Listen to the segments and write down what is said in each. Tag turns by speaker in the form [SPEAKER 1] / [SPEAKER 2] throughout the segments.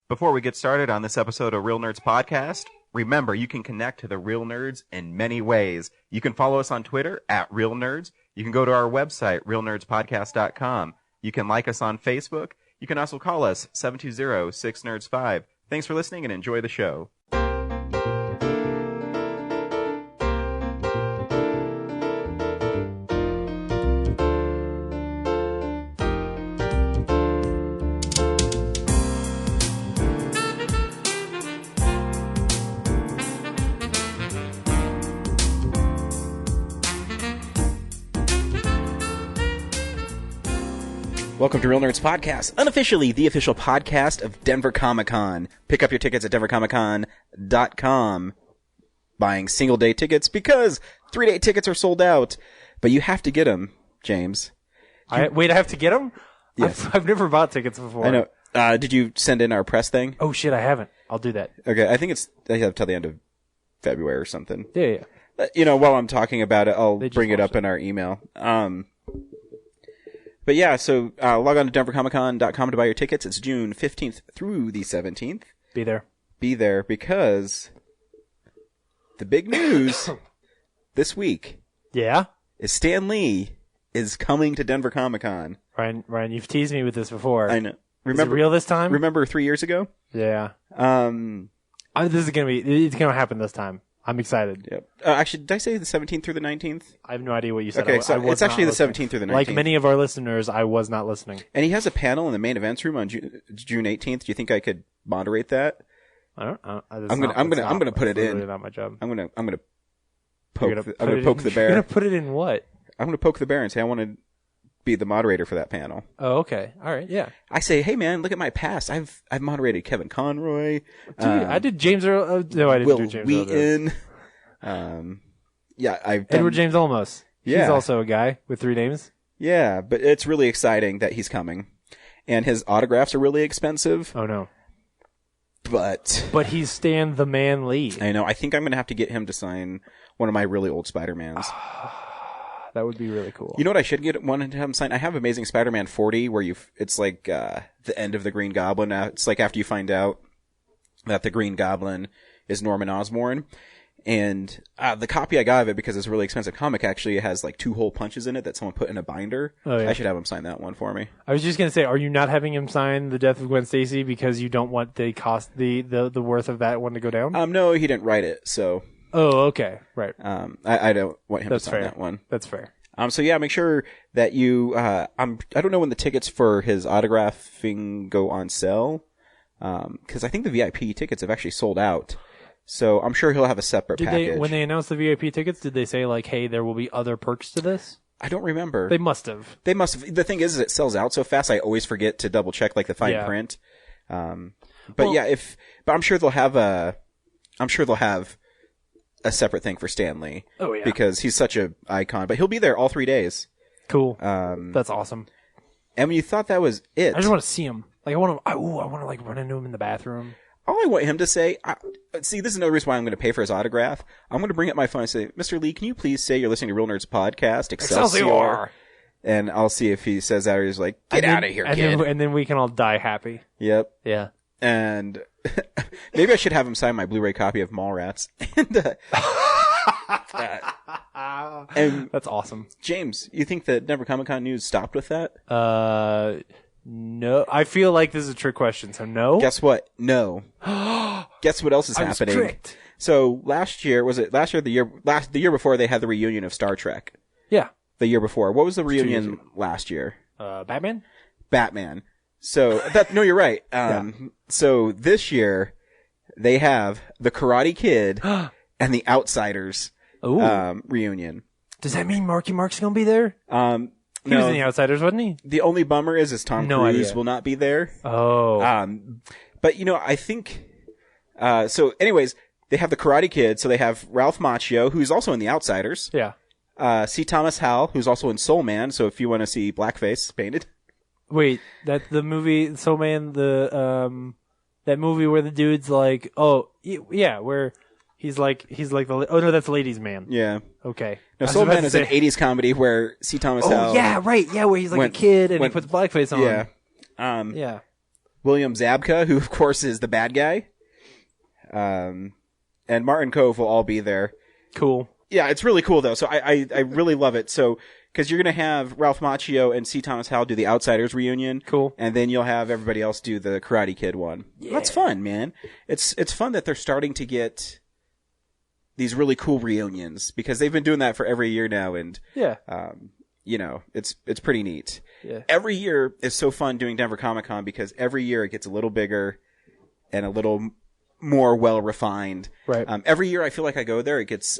[SPEAKER 1] Before we get started on this episode of Real Nerds Podcast, remember you can connect to the Real Nerds in many ways. You can follow us on Twitter at Real Nerds. You can go to our website, realnerdspodcast.com. You can like us on Facebook. You can also call us 720-6nerds5. Thanks for listening and enjoy the show. Welcome to Real Nerds Podcast, unofficially the official podcast of Denver Comic-Con. Pick up your tickets at denvercomiccon.com. Buying single-day tickets because 3-day tickets are sold out. But you have to get them, James.
[SPEAKER 2] Wait, I have to get them?
[SPEAKER 1] Yes.
[SPEAKER 2] I've never bought tickets before.
[SPEAKER 1] I know. Did you send in our press thing?
[SPEAKER 2] Oh, shit, I haven't. I'll do that.
[SPEAKER 1] Okay, I think they have till the end of February or something.
[SPEAKER 2] Yeah.
[SPEAKER 1] While I'm talking about it, I'll bring it up in our email. But yeah, so log on to denvercomiccon.com to buy your tickets. It's June 15th through the 17th.
[SPEAKER 2] Be there.
[SPEAKER 1] Be there because the big news this week is Stan Lee is coming to Denver Comic-Con.
[SPEAKER 2] Ryan, you've teased me with this before.
[SPEAKER 1] I know.
[SPEAKER 2] Is it real this time?
[SPEAKER 1] Remember 3 years ago?
[SPEAKER 2] Yeah. This is it's gonna happen this time. I'm excited.
[SPEAKER 1] Yep. Actually, did I say the 17th through the 19th?
[SPEAKER 2] I have no idea what you said.
[SPEAKER 1] Okay, so it's actually the 17th through the 19th.
[SPEAKER 2] Like many of our listeners, I was not listening.
[SPEAKER 1] And he has a panel in the main events room on June 18th. Do you think I could moderate that?
[SPEAKER 2] I don't.
[SPEAKER 1] I'm gonna put it in.
[SPEAKER 2] Really not my job.
[SPEAKER 1] I'm gonna poke the bear.
[SPEAKER 2] You're gonna put it in what?
[SPEAKER 1] I'm gonna poke the bear and say I want to be the moderator for that panel.
[SPEAKER 2] Oh, okay. All right. Yeah.
[SPEAKER 1] I say, hey man, look at my past. I've moderated Kevin Conroy.
[SPEAKER 2] Dude, I did James Earl. No, I didn't do James
[SPEAKER 1] Wheaton. I've done
[SPEAKER 2] Edward James Olmos.
[SPEAKER 1] Yeah.
[SPEAKER 2] He's also a guy with 3 names.
[SPEAKER 1] Yeah, but it's really exciting that he's coming, and his autographs are really expensive.
[SPEAKER 2] Oh no.
[SPEAKER 1] But
[SPEAKER 2] he's Stan the Man Lee.
[SPEAKER 1] I know. I think I'm gonna have to get him to sign one of my really old Spider-Mans.
[SPEAKER 2] That would be really cool.
[SPEAKER 1] You know what I should wanted to have him sign? I have Amazing Spider-Man 40, where it's like the end of the Green Goblin. It's like after you find out that the Green Goblin is Norman Osborn. And the copy I got of it, because it's a really expensive comic, actually has like 2 hole punches in it that someone put in a binder.
[SPEAKER 2] Oh, yeah.
[SPEAKER 1] I should have him sign that one for me.
[SPEAKER 2] I was just gonna say, are you not having him sign the death of Gwen Stacy because you don't want the cost, the worth of that one to go down?
[SPEAKER 1] No, he didn't write it, so.
[SPEAKER 2] Oh, okay, right.
[SPEAKER 1] I don't want him to sign that one.
[SPEAKER 2] That's fair.
[SPEAKER 1] So yeah, make sure that you. I don't know when the tickets for his autographing go on sale, because I think the VIP tickets have actually sold out. So I'm sure he'll have a separate package.
[SPEAKER 2] When they announced the VIP tickets, did they say like, "Hey, there will be other perks to this"?
[SPEAKER 1] I don't remember.
[SPEAKER 2] They must have.
[SPEAKER 1] The thing is it sells out so fast. I always forget to double check like the fine print. But I'm sure they'll have a separate thing for Stan Lee.
[SPEAKER 2] Oh yeah.
[SPEAKER 1] Because he's such a icon. But he'll be there all 3 days.
[SPEAKER 2] Cool. That's awesome.
[SPEAKER 1] And when you thought that was it,
[SPEAKER 2] I just want to see him. Like I want to like run into him in the bathroom.
[SPEAKER 1] All I want him to say, see, this is another reason why I'm going to pay for his autograph. I'm going to bring up my phone and say, Mr. Lee, can you please say you're listening to Real Nerds Podcast, Excelsior? And I'll see if he says that or he's like, get out of here, kid.
[SPEAKER 2] And then we can all die happy.
[SPEAKER 1] Yep.
[SPEAKER 2] Yeah.
[SPEAKER 1] And maybe I should have him sign my Blu-ray copy of Mallrats. And
[SPEAKER 2] that's awesome.
[SPEAKER 1] James, you think that Denver Comic-Con news stopped with that?
[SPEAKER 2] No. I feel like this is a trick question, so no.
[SPEAKER 1] Guess what? No. Guess what else is happening?
[SPEAKER 2] I was tricked.
[SPEAKER 1] So last year, the year before, they had the reunion of Star Trek.
[SPEAKER 2] Yeah.
[SPEAKER 1] The year before. What was the reunion last year?
[SPEAKER 2] Batman?
[SPEAKER 1] Batman. So no, you're right. So this year they have the Karate Kid and the Outsiders reunion.
[SPEAKER 2] Does that mean Marky Mark's gonna be there? He was in the Outsiders, wasn't he?
[SPEAKER 1] The only bummer is Tom Cruise will not be there.
[SPEAKER 2] Oh.
[SPEAKER 1] But I think. So, anyways, they have the Karate Kid. So they have Ralph Macchio, who's also in the Outsiders.
[SPEAKER 2] Yeah.
[SPEAKER 1] C. Thomas Howell, who's also in Soul Man. So if you want to see blackface painted.
[SPEAKER 2] Wait, that the movie Soul Man, that movie where the dude's like, where he's like that's Ladies Man.
[SPEAKER 1] Yeah.
[SPEAKER 2] Okay.
[SPEAKER 1] No, Soul Man is an 80s comedy where C. Thomas Howell.
[SPEAKER 2] Yeah, right. Yeah, where he's like a kid and he puts blackface on.
[SPEAKER 1] Yeah.
[SPEAKER 2] Yeah.
[SPEAKER 3] William Zabka, who of course is the bad guy, and Martin Kove will all be there.
[SPEAKER 2] Cool.
[SPEAKER 3] Yeah, it's really cool though. So I really love it. So because you're gonna have Ralph Macchio and C. Thomas Howell do the Outsiders reunion.
[SPEAKER 2] Cool.
[SPEAKER 3] And then you'll have everybody else do the Karate Kid one. Yeah. That's fun, man. It's fun that they're starting to get these really cool reunions because they've been doing that for every year now, and
[SPEAKER 2] Yeah.
[SPEAKER 3] It's pretty neat.
[SPEAKER 2] Yeah.
[SPEAKER 3] Every year is so fun doing Denver Comic Con because every year it gets a little bigger and a little more well refined.
[SPEAKER 2] Right.
[SPEAKER 3] Every year I feel like I go there, it gets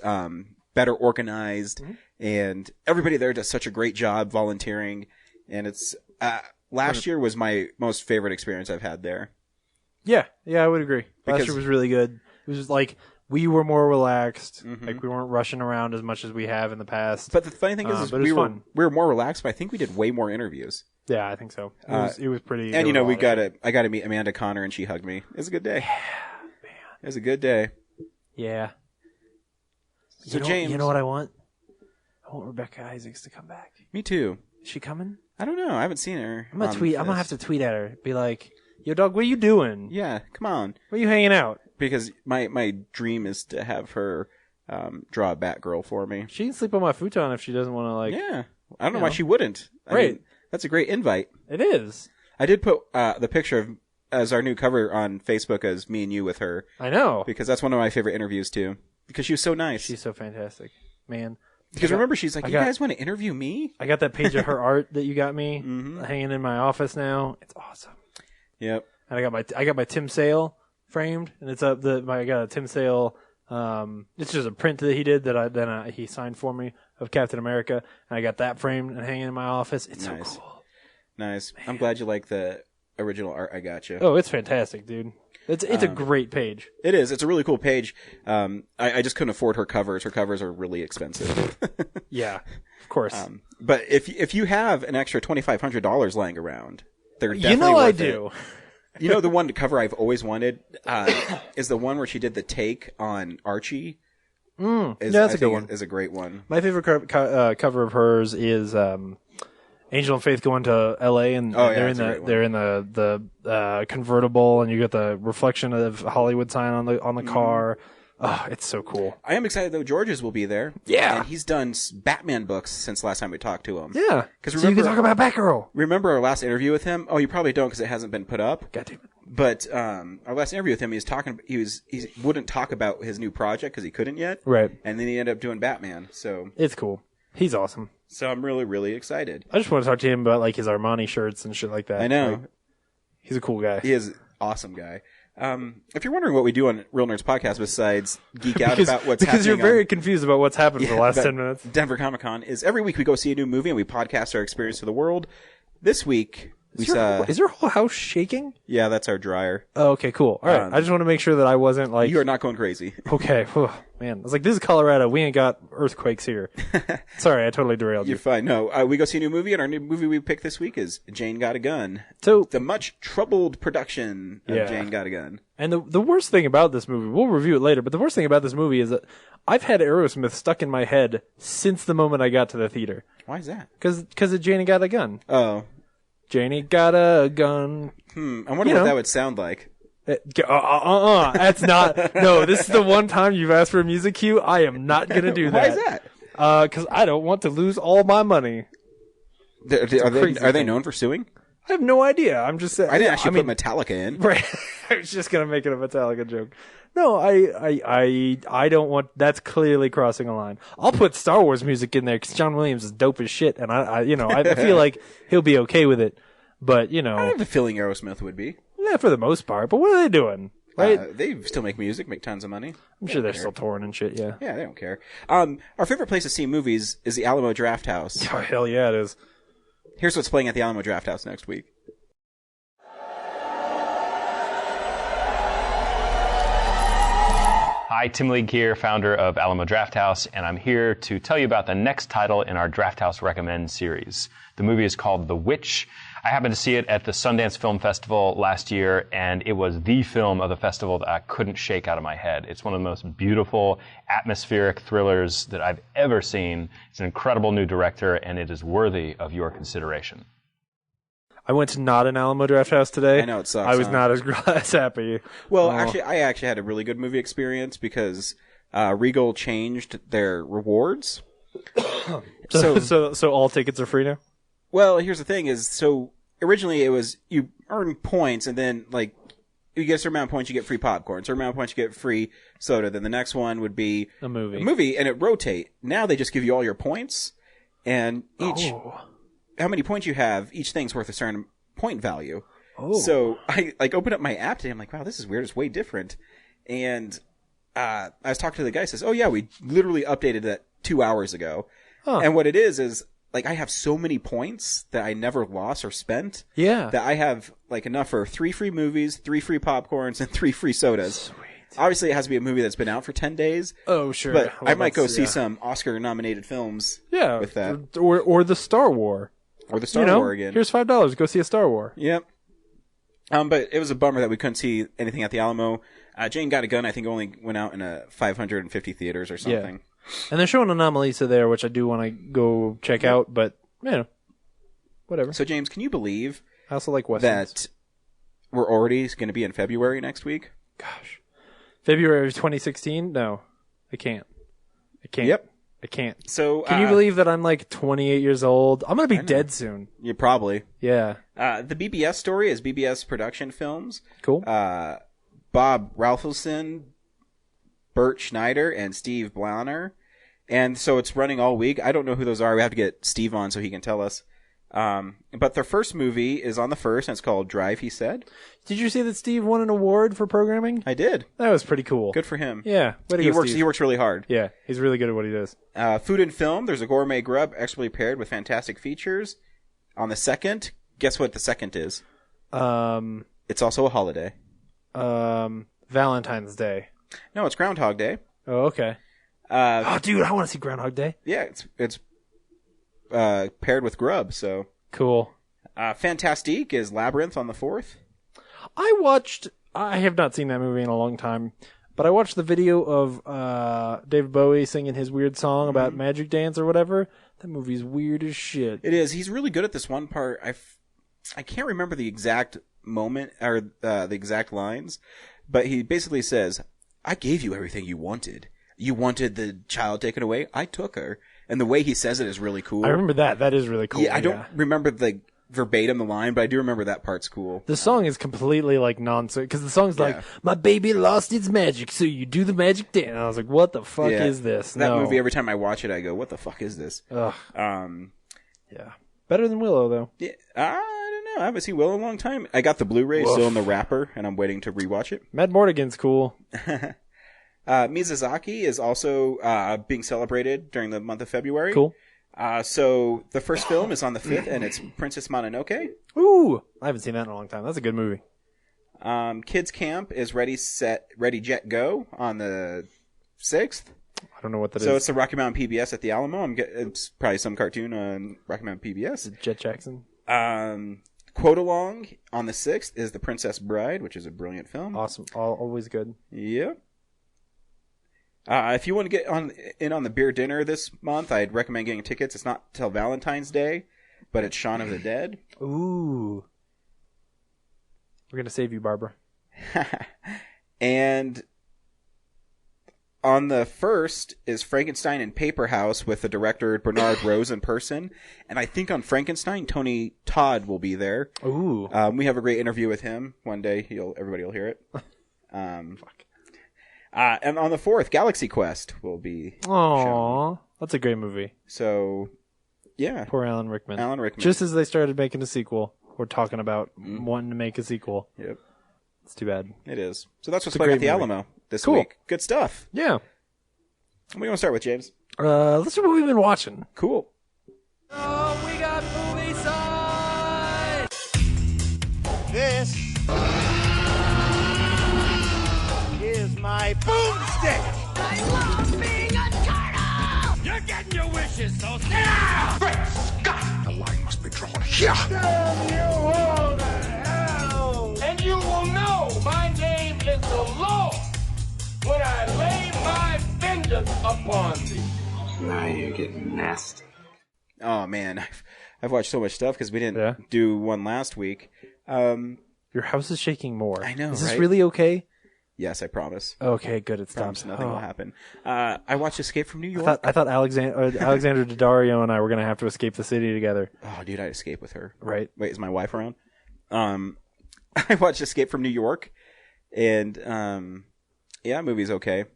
[SPEAKER 3] better organized, and everybody there does such a great job volunteering. And it's last year was my most favorite experience I've had there.
[SPEAKER 2] Yeah, I would agree. Last
[SPEAKER 3] Because-
[SPEAKER 2] year was really good. It was just like we were more relaxed. Like we weren't rushing around as much as we have in the past.
[SPEAKER 3] But the funny thing is
[SPEAKER 2] but it
[SPEAKER 3] we
[SPEAKER 2] was
[SPEAKER 3] were
[SPEAKER 2] fun.
[SPEAKER 3] more relaxed, but I think we did way more interviews.
[SPEAKER 2] Yeah, I think so. It was pretty.
[SPEAKER 3] And
[SPEAKER 2] there were a
[SPEAKER 3] we
[SPEAKER 2] lot of-
[SPEAKER 3] I got to meet Amanda Connor, and she hugged me. It was a good day. It was a good day.
[SPEAKER 2] Yeah.
[SPEAKER 3] So James,
[SPEAKER 2] you know what I want? I want Rebecca Isaacs to come back.
[SPEAKER 3] Me too.
[SPEAKER 2] Is she coming?
[SPEAKER 3] I don't know. I haven't seen her.
[SPEAKER 2] I'm gonna
[SPEAKER 3] on
[SPEAKER 2] tweet. I'm gonna
[SPEAKER 3] this.
[SPEAKER 2] have to tweet at her. Be like, "Yo, dog, what are you doing?
[SPEAKER 3] Yeah, come on.
[SPEAKER 2] Where you hanging out?"
[SPEAKER 3] Because my dream is to have her draw a Batgirl for me.
[SPEAKER 2] She can sleep on my futon if she doesn't want to. Like,
[SPEAKER 3] Yeah, I don't know
[SPEAKER 2] you
[SPEAKER 3] why
[SPEAKER 2] know.
[SPEAKER 3] she wouldn't. I
[SPEAKER 2] Right.
[SPEAKER 3] mean, that's a great invite.
[SPEAKER 2] it is.
[SPEAKER 3] I did put the picture of as our new cover on Facebook as me and you with her
[SPEAKER 2] I know.
[SPEAKER 3] because that's one of my favorite interviews too. Because she was so nice.
[SPEAKER 2] She's so fantastic, man.
[SPEAKER 3] Because remember, she's like,
[SPEAKER 2] I
[SPEAKER 3] "You
[SPEAKER 2] got-
[SPEAKER 3] guys want to interview me?"
[SPEAKER 2] I got that page of her art that you got me hanging in my office now. It's awesome.
[SPEAKER 3] Yep.
[SPEAKER 2] And I got my Tim Sale framed, and it's up. I got a Tim Sale. It's just a print that he did that he signed for me of Captain America, and I got that framed and hanging in my office. It's
[SPEAKER 3] Nice.
[SPEAKER 2] so cool.
[SPEAKER 3] Nice. I'm glad you like the original art. I got you.
[SPEAKER 2] Oh, it's fantastic, dude. It's a great page.
[SPEAKER 3] It is. It's a really cool page. I just couldn't afford her covers. Her covers are really expensive.
[SPEAKER 2] Yeah, of course.
[SPEAKER 3] But if you have an extra $2,500 lying around, they're
[SPEAKER 2] you
[SPEAKER 3] definitely
[SPEAKER 2] know I
[SPEAKER 3] worth
[SPEAKER 2] do.
[SPEAKER 3] it. You know the one cover I've always wanted is the one where she did the take on Archie.
[SPEAKER 2] Yeah, that's a good one.
[SPEAKER 3] Is a great one.
[SPEAKER 2] My favorite cover of hers is Angel and Faith going to L.A. and
[SPEAKER 3] Oh, yeah,
[SPEAKER 2] they're
[SPEAKER 3] that's a great one.
[SPEAKER 2] they're in the convertible, and you get the reflection of Hollywood sign on the
[SPEAKER 3] Mm-hmm.
[SPEAKER 2] car. Oh, it's so cool.
[SPEAKER 3] I am excited though. Georges will be there.
[SPEAKER 2] Yeah.
[SPEAKER 3] and he's done Batman books since last time we talked to him.
[SPEAKER 2] Yeah,
[SPEAKER 3] 'Cause
[SPEAKER 2] so you can
[SPEAKER 3] remember-
[SPEAKER 2] talk about Batgirl.
[SPEAKER 3] Remember our last interview with him? Oh, you probably don't because it hasn't been put up.
[SPEAKER 2] God damn it.
[SPEAKER 3] But our last interview with him, he wouldn't talk about his new project because he couldn't yet.
[SPEAKER 2] Right.
[SPEAKER 3] And then he ended up doing Batman. So
[SPEAKER 2] It's cool. He's awesome.
[SPEAKER 3] I'm really, really excited.
[SPEAKER 2] I just want to talk to him about like his Armani shirts and shit like that.
[SPEAKER 3] I know.
[SPEAKER 2] Like, he's a cool guy.
[SPEAKER 3] He is an awesome guy. If you're wondering what we do on Real Nerds Podcast besides geek out about what's happening
[SPEAKER 2] because you're very
[SPEAKER 3] on
[SPEAKER 2] confused about what's happened for the last
[SPEAKER 3] that
[SPEAKER 2] 10 minutes.
[SPEAKER 3] Denver Comic Con, is every week we go see a new movie and we podcast our experience to the world. This week we saw...
[SPEAKER 2] Is your whole house shaking?
[SPEAKER 3] Yeah, that's our dryer.
[SPEAKER 2] Oh, okay, cool. All right. I just want to make sure that I wasn't like...
[SPEAKER 3] You are not going crazy.
[SPEAKER 2] Okay. Whew, man. I was like, this is Colorado. We ain't got earthquakes here. Sorry, I totally derailed
[SPEAKER 3] You're
[SPEAKER 2] you.
[SPEAKER 3] fine. No, we go see a new movie, and our new movie we picked this week is Jane Got a Gun.
[SPEAKER 2] So,
[SPEAKER 3] The much troubled production of
[SPEAKER 2] Yeah.
[SPEAKER 3] Jane Got a Gun.
[SPEAKER 2] and the worst thing about this movie, we'll review it later, but the worst thing about this movie is that I've had Aerosmith stuck in my head since the moment I got to the theater.
[SPEAKER 3] Why is that?
[SPEAKER 2] Because of Janie Got a Gun.
[SPEAKER 3] Oh.
[SPEAKER 2] Janie got a gun.
[SPEAKER 3] I wonder
[SPEAKER 2] You
[SPEAKER 3] what
[SPEAKER 2] know.
[SPEAKER 3] that would sound like.
[SPEAKER 2] That's not. No, this is the one time you've asked for a music cue. I am not going to do that.
[SPEAKER 3] Why is that?
[SPEAKER 2] Because I don't want to lose all my money.
[SPEAKER 3] Are
[SPEAKER 2] crazy
[SPEAKER 3] they
[SPEAKER 2] thing.
[SPEAKER 3] known for suing?
[SPEAKER 2] I have no idea. I'm just saying.
[SPEAKER 3] I didn't actually
[SPEAKER 2] mean,
[SPEAKER 3] put Metallica in.
[SPEAKER 2] right. I was just going to make it a Metallica joke. No, I don't want. That's clearly crossing a line. I'll put Star Wars music in there because John Williams is dope as shit, and I feel like he'll be okay with it. But
[SPEAKER 3] I have a feeling Aerosmith would be.
[SPEAKER 2] yeah, for the most part. But what are they doing? Right?
[SPEAKER 3] They still make music, make tons of money.
[SPEAKER 2] I'm sure they're still touring and shit. Yeah.
[SPEAKER 3] Yeah, they don't care. Our favorite place to see movies is the Alamo Draft House.
[SPEAKER 2] Oh hell yeah, it is.
[SPEAKER 3] Here's what's playing at the Alamo Draft House next week.
[SPEAKER 4] Hi, Tim League here, founder of Alamo Drafthouse, and I'm here to tell you about the next title in our Drafthouse Recommend series. The movie is called The Witch. I happened to see it at the Sundance Film Festival last year, and it was the film of the festival that I couldn't shake out of my head. It's one of the most beautiful, atmospheric thrillers that I've ever seen. It's an incredible new director, and it is worthy of your consideration.
[SPEAKER 2] I went to not an Alamo Drafthouse today.
[SPEAKER 3] I know, it sucks,
[SPEAKER 2] I was
[SPEAKER 3] huh?
[SPEAKER 2] not as happy.
[SPEAKER 3] Well,
[SPEAKER 2] Oh.
[SPEAKER 3] I actually had a really good movie experience because Regal changed their rewards.
[SPEAKER 2] So all tickets are free now?
[SPEAKER 3] Well, here's the thing: is so originally it was you earn points, and then like you get a certain amount of points, you get free popcorn. Certain amount of points, you get free soda. Then the next one would be
[SPEAKER 2] A movie.
[SPEAKER 3] and it rotate. Now they just give you all your points, and each how many points you have, each thing's worth a certain point value.
[SPEAKER 2] Oh.
[SPEAKER 3] So I like opened up my app today. I'm like, wow, this is weird. It's way different. And I was talking to the guy. He says, oh yeah, we literally updated that 2 hours ago.
[SPEAKER 2] Huh.
[SPEAKER 3] And what it is like I have so many points that I never lost or spent.
[SPEAKER 2] Yeah.
[SPEAKER 3] That I have like enough for 3 free movies, 3 free popcorns, and 3 free sodas.
[SPEAKER 2] Sweet.
[SPEAKER 3] Obviously, it has to be a movie that's been out for 10 days.
[SPEAKER 2] Oh, sure.
[SPEAKER 3] But
[SPEAKER 2] Well,
[SPEAKER 3] I might go
[SPEAKER 2] that's-
[SPEAKER 3] see
[SPEAKER 2] yeah.
[SPEAKER 3] some Oscar-nominated films
[SPEAKER 2] Yeah.
[SPEAKER 3] with that.
[SPEAKER 2] Or the Star War.
[SPEAKER 3] Or the Star
[SPEAKER 2] You know,
[SPEAKER 3] Wars again.
[SPEAKER 2] here's $5. Go see a Star War.
[SPEAKER 3] Yep. But it was a bummer that we couldn't see anything at the Alamo. Jane Got a Gun, I think, only went out in 550 theaters or something.
[SPEAKER 2] And they're showing Anomalisa there, which I do want to go check out, but, you know, whatever.
[SPEAKER 3] So, James, can you believe
[SPEAKER 2] I also like Westerns.
[SPEAKER 3] that we're already going to be in February next week?
[SPEAKER 2] Gosh. February of 2016? No. I can't.
[SPEAKER 3] Yep.
[SPEAKER 2] I can't.
[SPEAKER 3] So,
[SPEAKER 2] Can you believe that I'm like 28 years old? I'm going to be
[SPEAKER 3] know.
[SPEAKER 2] dead soon.
[SPEAKER 3] You probably.
[SPEAKER 2] Yeah.
[SPEAKER 3] The BBS story is BBS Production Films.
[SPEAKER 2] Cool.
[SPEAKER 3] Bob Ralphson, Bert Schneider, and Steve Blauner. And so it's running all week. I don't know who those are. We have to get Steve on so he can tell us. But their first movie is on the 1st, and it's called Drive, he said.
[SPEAKER 2] Did you see that Steve won an award for programming?
[SPEAKER 3] I did.
[SPEAKER 2] That was pretty cool.
[SPEAKER 3] Good for him.
[SPEAKER 2] Yeah. Way to
[SPEAKER 3] He
[SPEAKER 2] go,
[SPEAKER 3] works.
[SPEAKER 2] Steve.
[SPEAKER 3] He works really hard.
[SPEAKER 2] Yeah. He's really good at what he does.
[SPEAKER 3] Food and film. There's a gourmet grub expertly paired with fantastic features. On the 2nd, guess what the 2nd is?
[SPEAKER 2] Um,
[SPEAKER 3] It's also a holiday.
[SPEAKER 2] Valentine's Day.
[SPEAKER 3] No, it's Groundhog Day.
[SPEAKER 2] Oh, okay. Oh, dude, I want to see Groundhog Day.
[SPEAKER 3] Yeah, it's paired with grub. So
[SPEAKER 2] Cool.
[SPEAKER 3] Fantastique is Labyrinth on the 4th.
[SPEAKER 2] I have not seen that movie in a long time, but I watched the video of David Bowie singing his weird song about Magic Dance or whatever. That movie's weird as shit.
[SPEAKER 3] It is. He's really good at this one part. I can't remember the exact moment or the exact lines, but he basically says, "I gave you everything you wanted. You wanted the child taken away. I took her." And the way he says it is really cool.
[SPEAKER 2] I remember that. That is really cool.
[SPEAKER 3] Yeah, I don't remember the verbatim the line, but I do remember that part's cool.
[SPEAKER 2] The song is completely like nonsense because the song's like,
[SPEAKER 3] Yeah.
[SPEAKER 2] "My baby lost its magic, so you do the magic dance." And I was like, "What the fuck
[SPEAKER 3] Yeah.
[SPEAKER 2] is this?"
[SPEAKER 3] That
[SPEAKER 2] No.
[SPEAKER 3] movie, every time I watch it, I go, "What the fuck is this?"
[SPEAKER 2] Ugh.
[SPEAKER 3] Yeah,
[SPEAKER 2] Better than Willow though.
[SPEAKER 3] I don't know. I haven't seen Will in a long time. I got the Blu-ray still in the wrapper, and I'm waiting to rewatch it.
[SPEAKER 2] Matt Mortigan's cool.
[SPEAKER 3] Mizazaki is also being celebrated during the month of February.
[SPEAKER 2] Cool.
[SPEAKER 3] So the first film is on the 5th, and it's Princess Mononoke.
[SPEAKER 2] Ooh, I haven't seen that in a long time. That's a good movie.
[SPEAKER 3] Kids Camp is Ready, Jet, Go on the 6th.
[SPEAKER 2] I don't know what that
[SPEAKER 3] So
[SPEAKER 2] is.
[SPEAKER 3] it's the Rocky Mountain PBS at the Alamo. It's probably some cartoon on Rocky Mountain PBS.
[SPEAKER 2] Jet Jackson.
[SPEAKER 3] Quote Along on the 6th is The Princess Bride, which is a brilliant film.
[SPEAKER 2] Awesome. Always good.
[SPEAKER 3] Yeah. If you want to get in on the beer dinner this month, I'd recommend getting tickets. It's not till Valentine's Day, but it's Shaun of the Dead.
[SPEAKER 2] Ooh. We're going to save you, Barbara.
[SPEAKER 3] And on the 1st is Frankenstein and Paper House with the director Bernard Rose in person. And I think on Frankenstein, Tony Todd will be there.
[SPEAKER 2] Ooh.
[SPEAKER 3] We have a great interview with him one day. Everybody will hear it.
[SPEAKER 2] Fuck.
[SPEAKER 3] And on the 4th, Galaxy Quest will be shown.
[SPEAKER 2] Aww. That's a great movie.
[SPEAKER 3] So, yeah.
[SPEAKER 2] Poor Alan Rickman.
[SPEAKER 3] Alan Rickman.
[SPEAKER 2] Just as they started making a sequel, or talking about wanting to make a sequel.
[SPEAKER 3] Yep.
[SPEAKER 2] It's too bad.
[SPEAKER 3] It is. So that's what's
[SPEAKER 2] a
[SPEAKER 3] playing at
[SPEAKER 2] great
[SPEAKER 3] the
[SPEAKER 2] movie.
[SPEAKER 3] Alamo this
[SPEAKER 2] Cool.
[SPEAKER 3] week. Good stuff.
[SPEAKER 2] Yeah.
[SPEAKER 3] What do you want to start with, James?
[SPEAKER 2] Let's see what we've been watching.
[SPEAKER 3] Cool.
[SPEAKER 5] Oh, we got movie side!
[SPEAKER 6] This is my boomstick.
[SPEAKER 5] I love being a turtle! You're getting your wishes, so sit down!
[SPEAKER 7] Great Scott! The line must be drawn here.
[SPEAKER 5] Damn you all to hell! And you will know my name is the Lord when I lay my vengeance upon thee.
[SPEAKER 8] Now you're getting nasty.
[SPEAKER 3] Oh, man. I've watched so much stuff because we didn't
[SPEAKER 2] Yeah.
[SPEAKER 3] do one last week.
[SPEAKER 2] Your house is shaking more.
[SPEAKER 3] I know,
[SPEAKER 2] Is this
[SPEAKER 3] right?
[SPEAKER 2] really okay?
[SPEAKER 3] Yes, I promise.
[SPEAKER 2] Okay, good. It's
[SPEAKER 3] Promise
[SPEAKER 2] done.
[SPEAKER 3] nothing
[SPEAKER 2] Oh.
[SPEAKER 3] will happen. I watched Escape from New York.
[SPEAKER 2] I thought Alexander Daddario and I were going to have to escape the city together.
[SPEAKER 3] Oh, dude, I'd escape with her.
[SPEAKER 2] Right.
[SPEAKER 3] Wait, is my wife around? I watched Escape from New York, and yeah, movie's okay.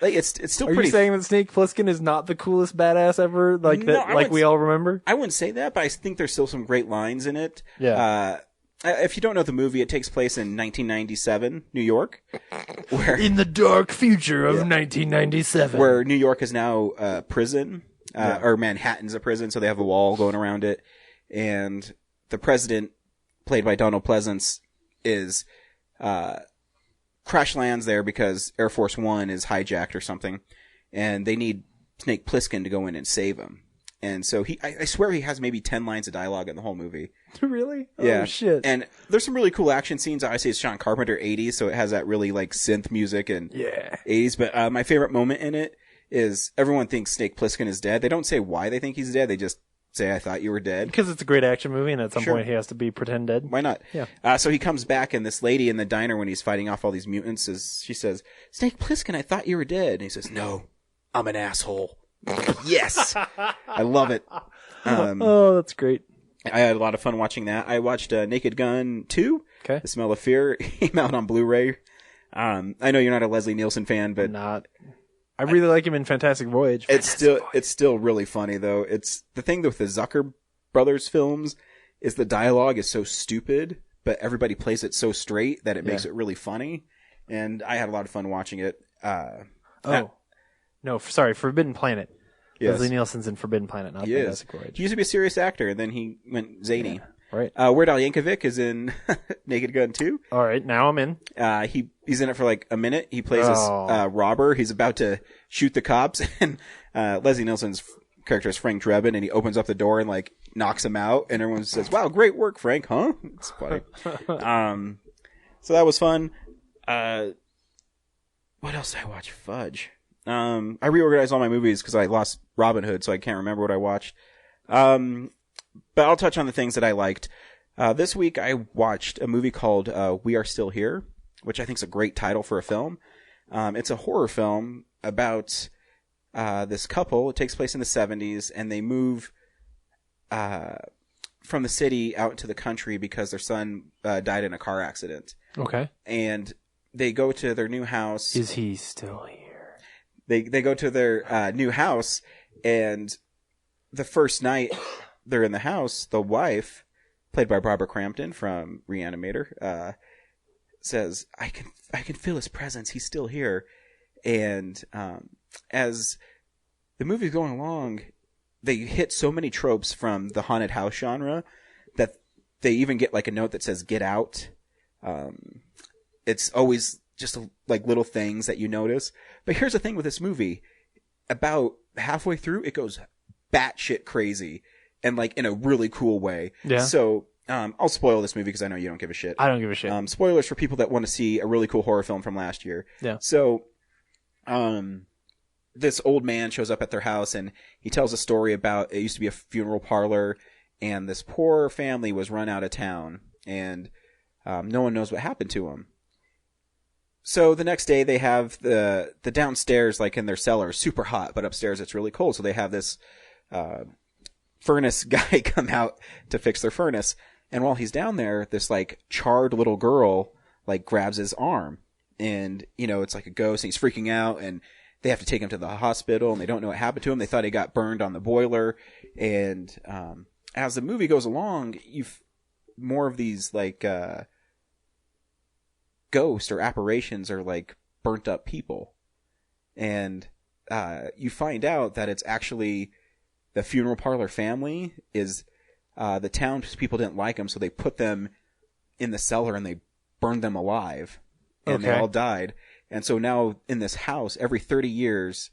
[SPEAKER 3] Like it's still
[SPEAKER 2] Are
[SPEAKER 3] pretty.
[SPEAKER 2] you saying that Snake Plissken is not the coolest badass ever? Like
[SPEAKER 3] No,
[SPEAKER 2] that?
[SPEAKER 3] I
[SPEAKER 2] Like
[SPEAKER 3] wouldn't
[SPEAKER 2] we all remember?
[SPEAKER 3] I wouldn't say that, but I think there's still some great lines in it.
[SPEAKER 2] Yeah.
[SPEAKER 3] If you don't know the movie, it takes place in 1997 New York, where
[SPEAKER 2] In the dark future of 1997.
[SPEAKER 3] where New York is now a prison, or Manhattan's a prison, so they have a wall going around it, and the president, played by Donald Pleasance, is crash lands there because Air Force One is hijacked or something, and they need Snake Plissken to go in and save him. And so I swear he has maybe 10 lines of dialogue in the whole movie.
[SPEAKER 2] Really?
[SPEAKER 3] Yeah.
[SPEAKER 2] Oh shit.
[SPEAKER 3] And there's some really cool action scenes. I say it's Sean Carpenter 80s, so it has that really like synth music and
[SPEAKER 2] Yeah.
[SPEAKER 3] 80s. But my favorite moment in it is everyone thinks Snake Plissken is dead. They don't say why they think he's dead. They just say, I thought you were dead.
[SPEAKER 2] Because it's a great action movie, and at some
[SPEAKER 3] Sure.
[SPEAKER 2] point he has to be pretend dead.
[SPEAKER 3] Why not?
[SPEAKER 2] Yeah.
[SPEAKER 3] So he comes back, and this lady in the diner when he's fighting off all these mutants she says, Snake Plissken, I thought you were dead. And he says, no, I'm an asshole. Yes. I love it.
[SPEAKER 2] Oh, that's great.
[SPEAKER 3] I had a lot of fun watching that. I watched Naked Gun 2.
[SPEAKER 2] Okay.
[SPEAKER 3] The Smell of Fear. Came out on Blu-ray. I know you're not a Leslie Nielsen fan, but
[SPEAKER 2] Not. I really like him in Fantastic Voyage.
[SPEAKER 3] it's still really funny though. It's the thing with the Zucker brothers films is the dialogue is so stupid, but everybody plays it so straight that it makes it really funny. And I had a lot of fun watching it.
[SPEAKER 2] No, sorry, Forbidden Planet.
[SPEAKER 3] Yes.
[SPEAKER 2] Leslie Nielsen's in Forbidden Planet, not
[SPEAKER 3] He is.
[SPEAKER 2] Fantastic Voyage.
[SPEAKER 3] He used to be a serious actor, and then he went zany.
[SPEAKER 2] Right.
[SPEAKER 3] Weird Al Yankovic is in Naked Gun 2.
[SPEAKER 2] All right, now I'm in.
[SPEAKER 3] He's in it for like a minute. He plays this
[SPEAKER 2] Oh.
[SPEAKER 3] robber. He's about to shoot the cops, and Leslie Nielsen's character is Frank Drebin, and he opens up the door and like knocks him out, and everyone says, "Wow, great work, Frank!" Huh? It's funny. So that was fun. What else did I watch? Fudge. I reorganized all my movies because I lost Robin Hood, so I can't remember what I watched. But I'll touch on the things that I liked. This week I watched a movie called We Are Still Here, which I think is a great title for a film. It's a horror film about this couple. It takes place in the 70s, and they move from the city out to the country because their son died in a car accident.
[SPEAKER 2] Okay.
[SPEAKER 3] And they go to their new house.
[SPEAKER 2] Is he still here?
[SPEAKER 3] They go to their new house, and the first night they're in the house, the wife, played by Barbara Crampton from Reanimator, says, I can feel his presence. He's still here. And as the movie's going along, they hit so many tropes from the haunted house genre that they even get like a note that says "Get out." It's always just like little things that you notice. But here's the thing with this movie: about halfway through, it goes batshit crazy, and like in a really cool way.
[SPEAKER 2] Yeah.
[SPEAKER 3] So I'll spoil this movie because I know you don't give a shit.
[SPEAKER 2] I don't give a shit.
[SPEAKER 3] Spoilers for people that want to see a really cool horror film from last year.
[SPEAKER 2] Yeah.
[SPEAKER 3] So, this old man shows up at their house, and he tells a story about it used to be a funeral parlor, and this poor family was run out of town, and no one knows what happened to them. So the next day they have the downstairs, like in their cellar, super hot, but upstairs it's really cold. So they have this furnace guy come out to fix their furnace. And while he's down there, this like charred little girl like grabs his arm, and you know it's like a ghost, and he's freaking out, and they have to take him to the hospital, and they don't know what happened to him. They thought he got burned on the boiler, and as the movie goes along, more of these like ghosts or apparitions are like burnt up people, and you find out that it's actually the funeral parlor family is the townspeople didn't like them, so they put them in the cellar and they burned them alive, and they
[SPEAKER 2] Okay.
[SPEAKER 3] all died. And so now in this house, every 30 years,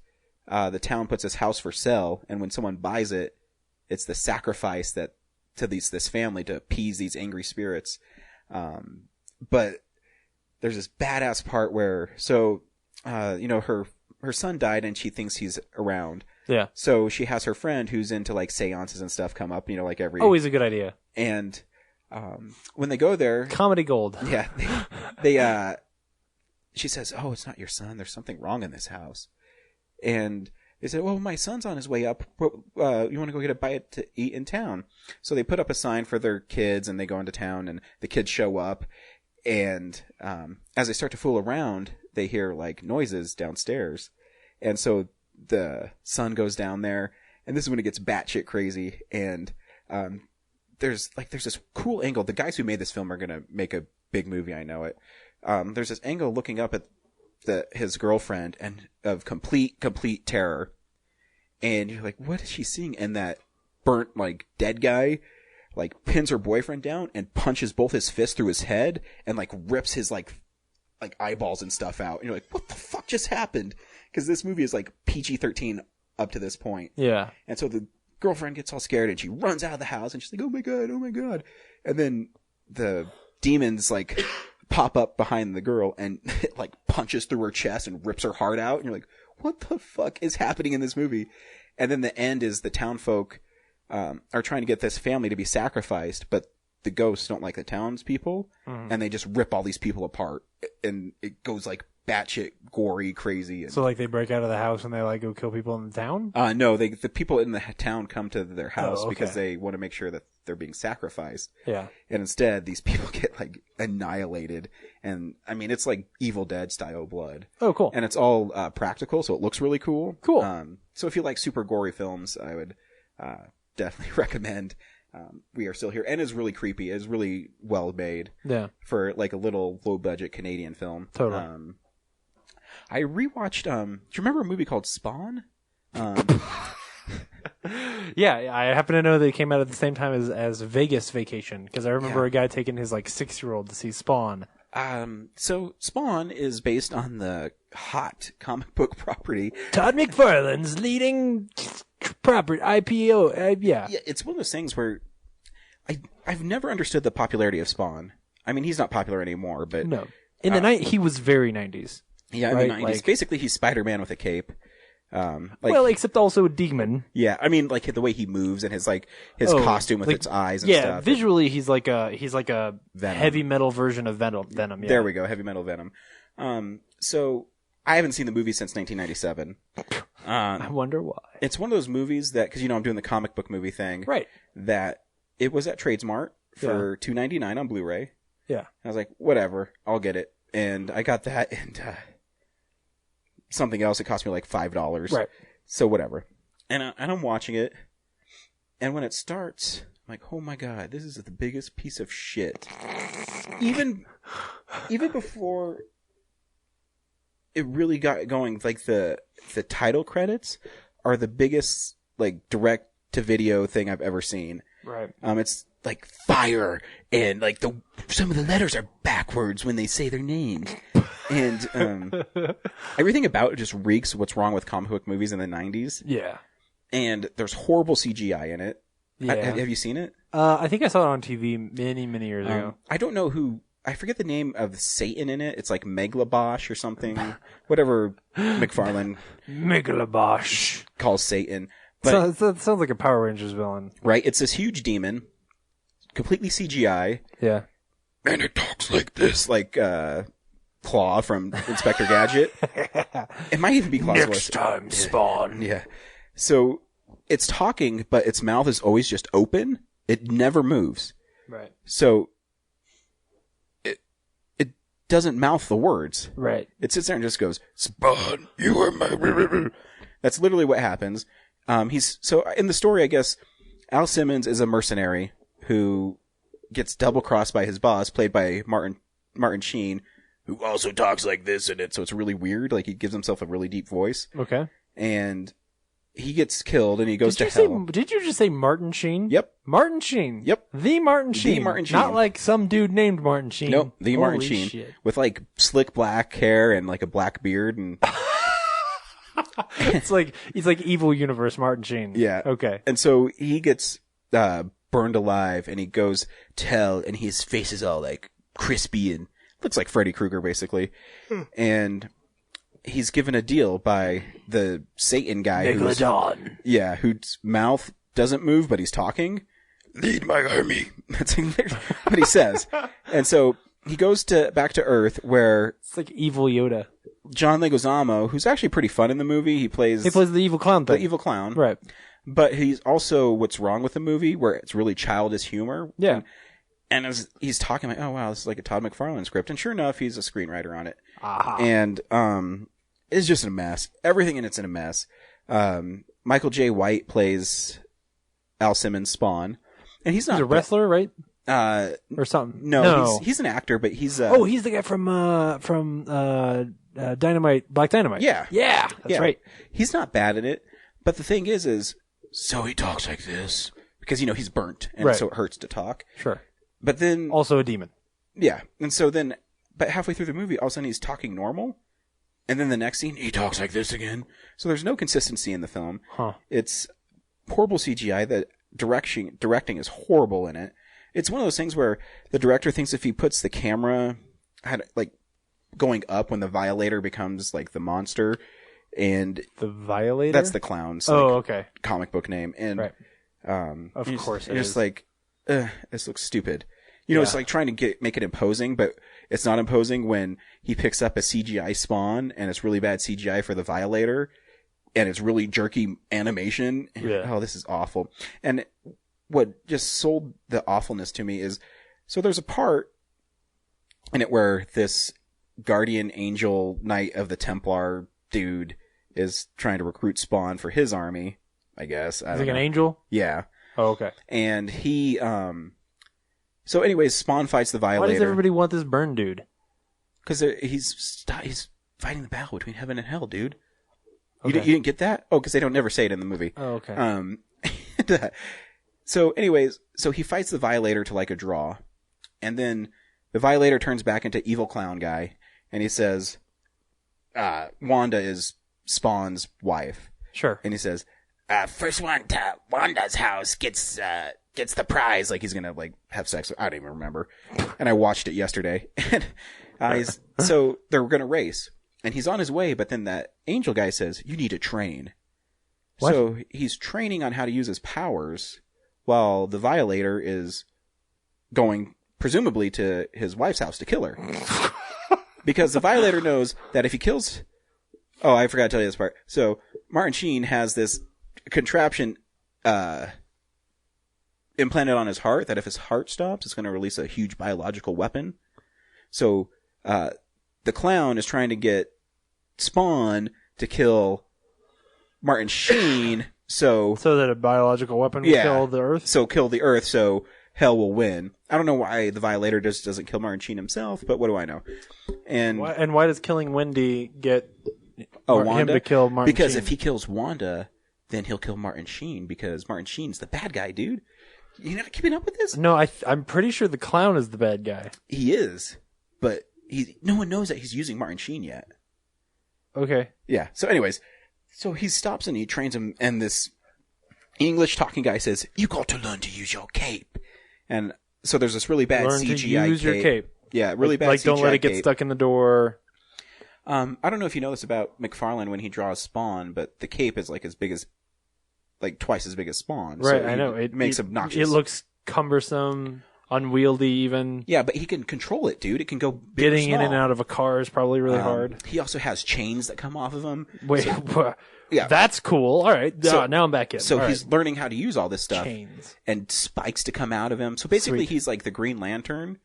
[SPEAKER 3] the town puts this house for sale, and when someone buys it, it's the sacrifice that to this family to appease these angry spirits. But there's this badass part where, her son died and she thinks he's around.
[SPEAKER 2] Yeah.
[SPEAKER 3] So she has her friend who's into like seances and stuff come up, like every
[SPEAKER 2] Always a good idea.
[SPEAKER 3] and when they go there,
[SPEAKER 2] Comedy gold.
[SPEAKER 3] yeah, they she says, "Oh, it's not your son. There's something wrong in this house." And they said, "Well, my son's on his way up. You want to go get a bite to eat in town?" So they put up a sign for their kids, and they go into town, and the kids show up. And as they start to fool around, they hear like noises downstairs, and so the son goes down there, and this is when it gets batshit crazy. And there's this cool angle. The guys who made this film are gonna make a big movie. I know it. There's this angle looking up at his girlfriend and of complete terror, and you're like, what is she seeing? And that burnt like dead guy like pins her boyfriend down and punches both his fists through his head and like rips his like eyeballs and stuff out. And you're like, what the fuck just happened? Because this movie is like PG-13 up to this point.
[SPEAKER 2] Yeah.
[SPEAKER 3] And so the girlfriend gets all scared and she runs out of the house and she's like, oh my god. And then the demons like pop up behind the girl and it like punches through her chest and rips her heart out. And you're like, what the fuck is happening in this movie? And then the end is the townfolk are trying to get this family to be sacrificed, but the ghosts don't like the townspeople, and they just rip all these people apart, and it goes like batshit gory, crazy. And,
[SPEAKER 2] So like they break out of the house and they like go kill people in the town?
[SPEAKER 3] no, the people in the town come to their house
[SPEAKER 2] okay.
[SPEAKER 3] because they want to make sure that they're being sacrificed.
[SPEAKER 2] Yeah.
[SPEAKER 3] And instead, these people get like annihilated, and I mean it's like Evil Dead style blood.
[SPEAKER 2] Oh, cool.
[SPEAKER 3] And it's all practical, so it looks really cool.
[SPEAKER 2] Cool.
[SPEAKER 3] So if you like super gory films, I would definitely recommend We Are Still Here. And it's really creepy. It's really well made.
[SPEAKER 2] Yeah.
[SPEAKER 3] For like a little low budget Canadian film.
[SPEAKER 2] Totally.
[SPEAKER 3] I rewatched. Do you remember a movie called Spawn?
[SPEAKER 2] Yeah, I happen to know they came out at the same time as Vegas Vacation, because I remember a guy taking his like 6-year-old to see Spawn.
[SPEAKER 3] So Spawn is based on the hot comic book property.
[SPEAKER 2] Todd McFarlane's leading property IPO. Yeah,
[SPEAKER 3] It's one of those things where I've never understood the popularity of Spawn. I mean, he's not popular anymore, but
[SPEAKER 2] no. In the night, he was very 90s.
[SPEAKER 3] yeah, in
[SPEAKER 2] right?
[SPEAKER 3] the 90s.
[SPEAKER 2] Like-
[SPEAKER 3] Basically, he's Spider-Man with a cape.
[SPEAKER 2] Well, except also a demon.
[SPEAKER 3] Yeah, I mean, like the way he moves and his costume with
[SPEAKER 2] like-
[SPEAKER 3] its eyes and
[SPEAKER 2] Yeah,
[SPEAKER 3] stuff.
[SPEAKER 2] visually he's like a
[SPEAKER 3] Venom.
[SPEAKER 2] heavy metal version of Venom. Yeah.
[SPEAKER 3] There we go, heavy metal Venom. So I haven't seen the movie since 1997.
[SPEAKER 2] I wonder why.
[SPEAKER 3] It's one of those movies that, because I'm doing the comic book movie thing,
[SPEAKER 2] Right.
[SPEAKER 3] that it was at Tradesmart for $2.99 on Blu-ray.
[SPEAKER 2] Yeah.
[SPEAKER 3] I was like, whatever, I'll get it, and I got that and something else. It cost me like $5.
[SPEAKER 2] Right.
[SPEAKER 3] So whatever. And I'm watching it, and when it starts, I'm like, oh my god, this is the biggest piece of shit. Even before it really got going, like the title credits are the biggest like direct to video thing I've ever seen.
[SPEAKER 2] Right.
[SPEAKER 3] It's like fire, and like some of the letters are backwards when they say their names. And everything about it just reeks what's wrong with comic book movies in the 90s.
[SPEAKER 2] Yeah.
[SPEAKER 3] And there's horrible CGI in it.
[SPEAKER 2] Yeah.
[SPEAKER 3] Have you seen it?
[SPEAKER 2] I think I saw it on TV many years ago.
[SPEAKER 3] I don't know who. I forget the name of Satan in it. It's like Megalobosh or something. Whatever McFarlane
[SPEAKER 2] Megalobosh.
[SPEAKER 3] calls Satan. But
[SPEAKER 2] That sounds like a Power Rangers villain.
[SPEAKER 3] right, it's this huge demon, completely CGI,
[SPEAKER 2] Yeah.
[SPEAKER 3] and it talks like this, like Claw from Inspector Gadget. It might even be Claw's voice.
[SPEAKER 2] time, Spawn.
[SPEAKER 3] Yeah. So it's talking, but its mouth is always just open. It never moves.
[SPEAKER 2] Right.
[SPEAKER 3] So it doesn't mouth the words.
[SPEAKER 2] Right.
[SPEAKER 3] It sits there and just goes, Spawn, you are my... That's literally what happens. So in the story, I guess, Al Simmons is a mercenary who gets double-crossed by his boss, played by Martin Sheen, who also talks like this in it, so it's really weird. Like, he gives himself a really deep voice.
[SPEAKER 2] Okay.
[SPEAKER 3] And he gets killed, and he goes
[SPEAKER 2] Did
[SPEAKER 3] to
[SPEAKER 2] you
[SPEAKER 3] hell.
[SPEAKER 2] did you just say Martin Sheen?
[SPEAKER 3] Yep.
[SPEAKER 2] Martin Sheen.
[SPEAKER 3] Yep.
[SPEAKER 2] The Martin Sheen.
[SPEAKER 3] Martin Sheen.
[SPEAKER 2] Not like some dude named Martin Sheen.
[SPEAKER 3] Nope, the Martin
[SPEAKER 2] Holy
[SPEAKER 3] Sheen.
[SPEAKER 2] shit.
[SPEAKER 3] With, like, slick black hair and, like, a black beard and...
[SPEAKER 2] It's like Evil Universe Martin Sheen.
[SPEAKER 3] Yeah.
[SPEAKER 2] Okay.
[SPEAKER 3] And so he gets burned alive, and he goes to hell, and his face is all like crispy and looks like Freddy Krueger basically. And he's given a deal by the Satan guy whose mouth doesn't move, but he's talking. Lead my army. That's what he says. And so he goes back to Earth, where
[SPEAKER 2] It's like evil Yoda.
[SPEAKER 3] John Leguizamo, who's actually pretty fun in the movie, he plays
[SPEAKER 2] the evil clown
[SPEAKER 3] the
[SPEAKER 2] thing.
[SPEAKER 3] evil clown.
[SPEAKER 2] Right.
[SPEAKER 3] But he's also what's wrong with the movie, where it's really childish humor.
[SPEAKER 2] Yeah.
[SPEAKER 3] And as he's talking, like, oh wow, this is like a Todd McFarlane script, and sure enough, he's a screenwriter on it. And it's just a mess. Everything in it's in a mess. Michael J. White plays Al Simmons' Spawn, and he's
[SPEAKER 2] He's a wrestler, right? Or something.
[SPEAKER 3] No. He's an actor, but he's
[SPEAKER 2] he's the guy from Dynamite, Black Dynamite.
[SPEAKER 3] Yeah.
[SPEAKER 2] That's right.
[SPEAKER 3] He's not bad at it, but the thing is so he talks like this because he's burnt, and so it hurts to talk.
[SPEAKER 2] Sure.
[SPEAKER 3] But then
[SPEAKER 2] Also a demon.
[SPEAKER 3] yeah, and so then, but halfway through the movie, all of a sudden he's talking normal, and then the next scene he talks like this again. So there's no consistency in the film.
[SPEAKER 2] Huh.
[SPEAKER 3] It's horrible CGI. The directing is horrible in it. It's one of those things where the director thinks if he puts the camera going up when the Violator becomes like the monster, and
[SPEAKER 2] The Violator?
[SPEAKER 3] that's the clown's
[SPEAKER 2] okay.
[SPEAKER 3] comic book name, and
[SPEAKER 2] Right. Of course it
[SPEAKER 3] it's
[SPEAKER 2] is.
[SPEAKER 3] like this looks stupid. It's like trying to make it imposing, but it's not imposing when he picks up a CGI Spawn and it's really bad CGI for the Violator, and it's really jerky animation.
[SPEAKER 2] Yeah.
[SPEAKER 3] Oh, this is awful. And what just sold the awfulness to me is, so there's a part in it where this guardian angel knight of the Templar dude is trying to recruit Spawn for his army, I guess. I
[SPEAKER 2] He's
[SPEAKER 3] don't
[SPEAKER 2] like an
[SPEAKER 3] know.
[SPEAKER 2] angel?
[SPEAKER 3] Yeah.
[SPEAKER 2] Oh, okay.
[SPEAKER 3] And he, so anyways, Spawn fights the
[SPEAKER 2] Why does
[SPEAKER 3] Violator.
[SPEAKER 2] everybody want this burn dude?
[SPEAKER 3] Because he's fighting the battle between heaven and hell, dude. You,
[SPEAKER 2] Okay.
[SPEAKER 3] you didn't get that? Oh, because they don't never say it in the movie.
[SPEAKER 2] Oh, okay.
[SPEAKER 3] So anyways, so he fights the Violator to like a draw, and then the Violator turns back into evil clown guy, and he says, Wanda is Spawn's wife,
[SPEAKER 2] Sure.
[SPEAKER 3] and he says, first one to Wanda's house gets the prize. Like he's gonna like have sex. I don't even remember. And I watched it yesterday. And so they're gonna race, and he's on his way. But then that angel guy says, "You need to train."
[SPEAKER 2] What?
[SPEAKER 3] So he's training on how to use his powers, while the Violator is going presumably to his wife's house to kill her, because the Violator knows that if he kills. Oh, I forgot to tell you this part. So Martin Sheen has this contraption implanted on his heart that if his heart stops, it's going to release a huge biological weapon. So the clown is trying to get Spawn to kill Martin Sheen, so
[SPEAKER 2] that a biological weapon will kill the Earth?
[SPEAKER 3] So kill the Earth, so hell will win. I don't know why the Violator just doesn't kill Martin Sheen himself, but what do I know? And
[SPEAKER 2] Why does killing Wendy get
[SPEAKER 3] Wanda?
[SPEAKER 2] him to kill Martin
[SPEAKER 3] Because
[SPEAKER 2] Sheen?
[SPEAKER 3] if he kills Wanda, then he'll kill Martin Sheen, because Martin Sheen's the bad guy, dude. You're not keeping up with this?
[SPEAKER 2] No, I'm pretty sure the clown is the bad guy.
[SPEAKER 3] He is, but no one knows that he's using Martin Sheen yet.
[SPEAKER 2] Okay.
[SPEAKER 3] Yeah. So anyways, so he stops and he trains him, and this English talking guy says, "You got to learn to use your cape." And so there's this really bad
[SPEAKER 2] Learn
[SPEAKER 3] CGI
[SPEAKER 2] to use your cape.
[SPEAKER 3] Yeah, really bad
[SPEAKER 2] Like,
[SPEAKER 3] CGI
[SPEAKER 2] don't let it get
[SPEAKER 3] cape.
[SPEAKER 2] stuck in the door.
[SPEAKER 3] I don't know if you know this about McFarlane when he draws Spawn, but the cape is like twice as big as Spawn.
[SPEAKER 2] Right,
[SPEAKER 3] so
[SPEAKER 2] I know.
[SPEAKER 3] It makes obnoxious.
[SPEAKER 2] It looks cumbersome, unwieldy even.
[SPEAKER 3] Yeah, but he can control it, dude. It can go big
[SPEAKER 2] Getting
[SPEAKER 3] or
[SPEAKER 2] in and
[SPEAKER 3] small.
[SPEAKER 2] out of a car is probably really hard.
[SPEAKER 3] He also has chains that come off of him.
[SPEAKER 2] Wait,
[SPEAKER 3] Yeah.
[SPEAKER 2] that's cool. All right.
[SPEAKER 3] So-
[SPEAKER 2] now I'm back in.
[SPEAKER 3] So
[SPEAKER 2] All
[SPEAKER 3] he's
[SPEAKER 2] right.
[SPEAKER 3] learning how to use all this stuff.
[SPEAKER 2] Chains.
[SPEAKER 3] And spikes to come out of him. So basically
[SPEAKER 2] Sweet.
[SPEAKER 3] he's like the Green Lantern.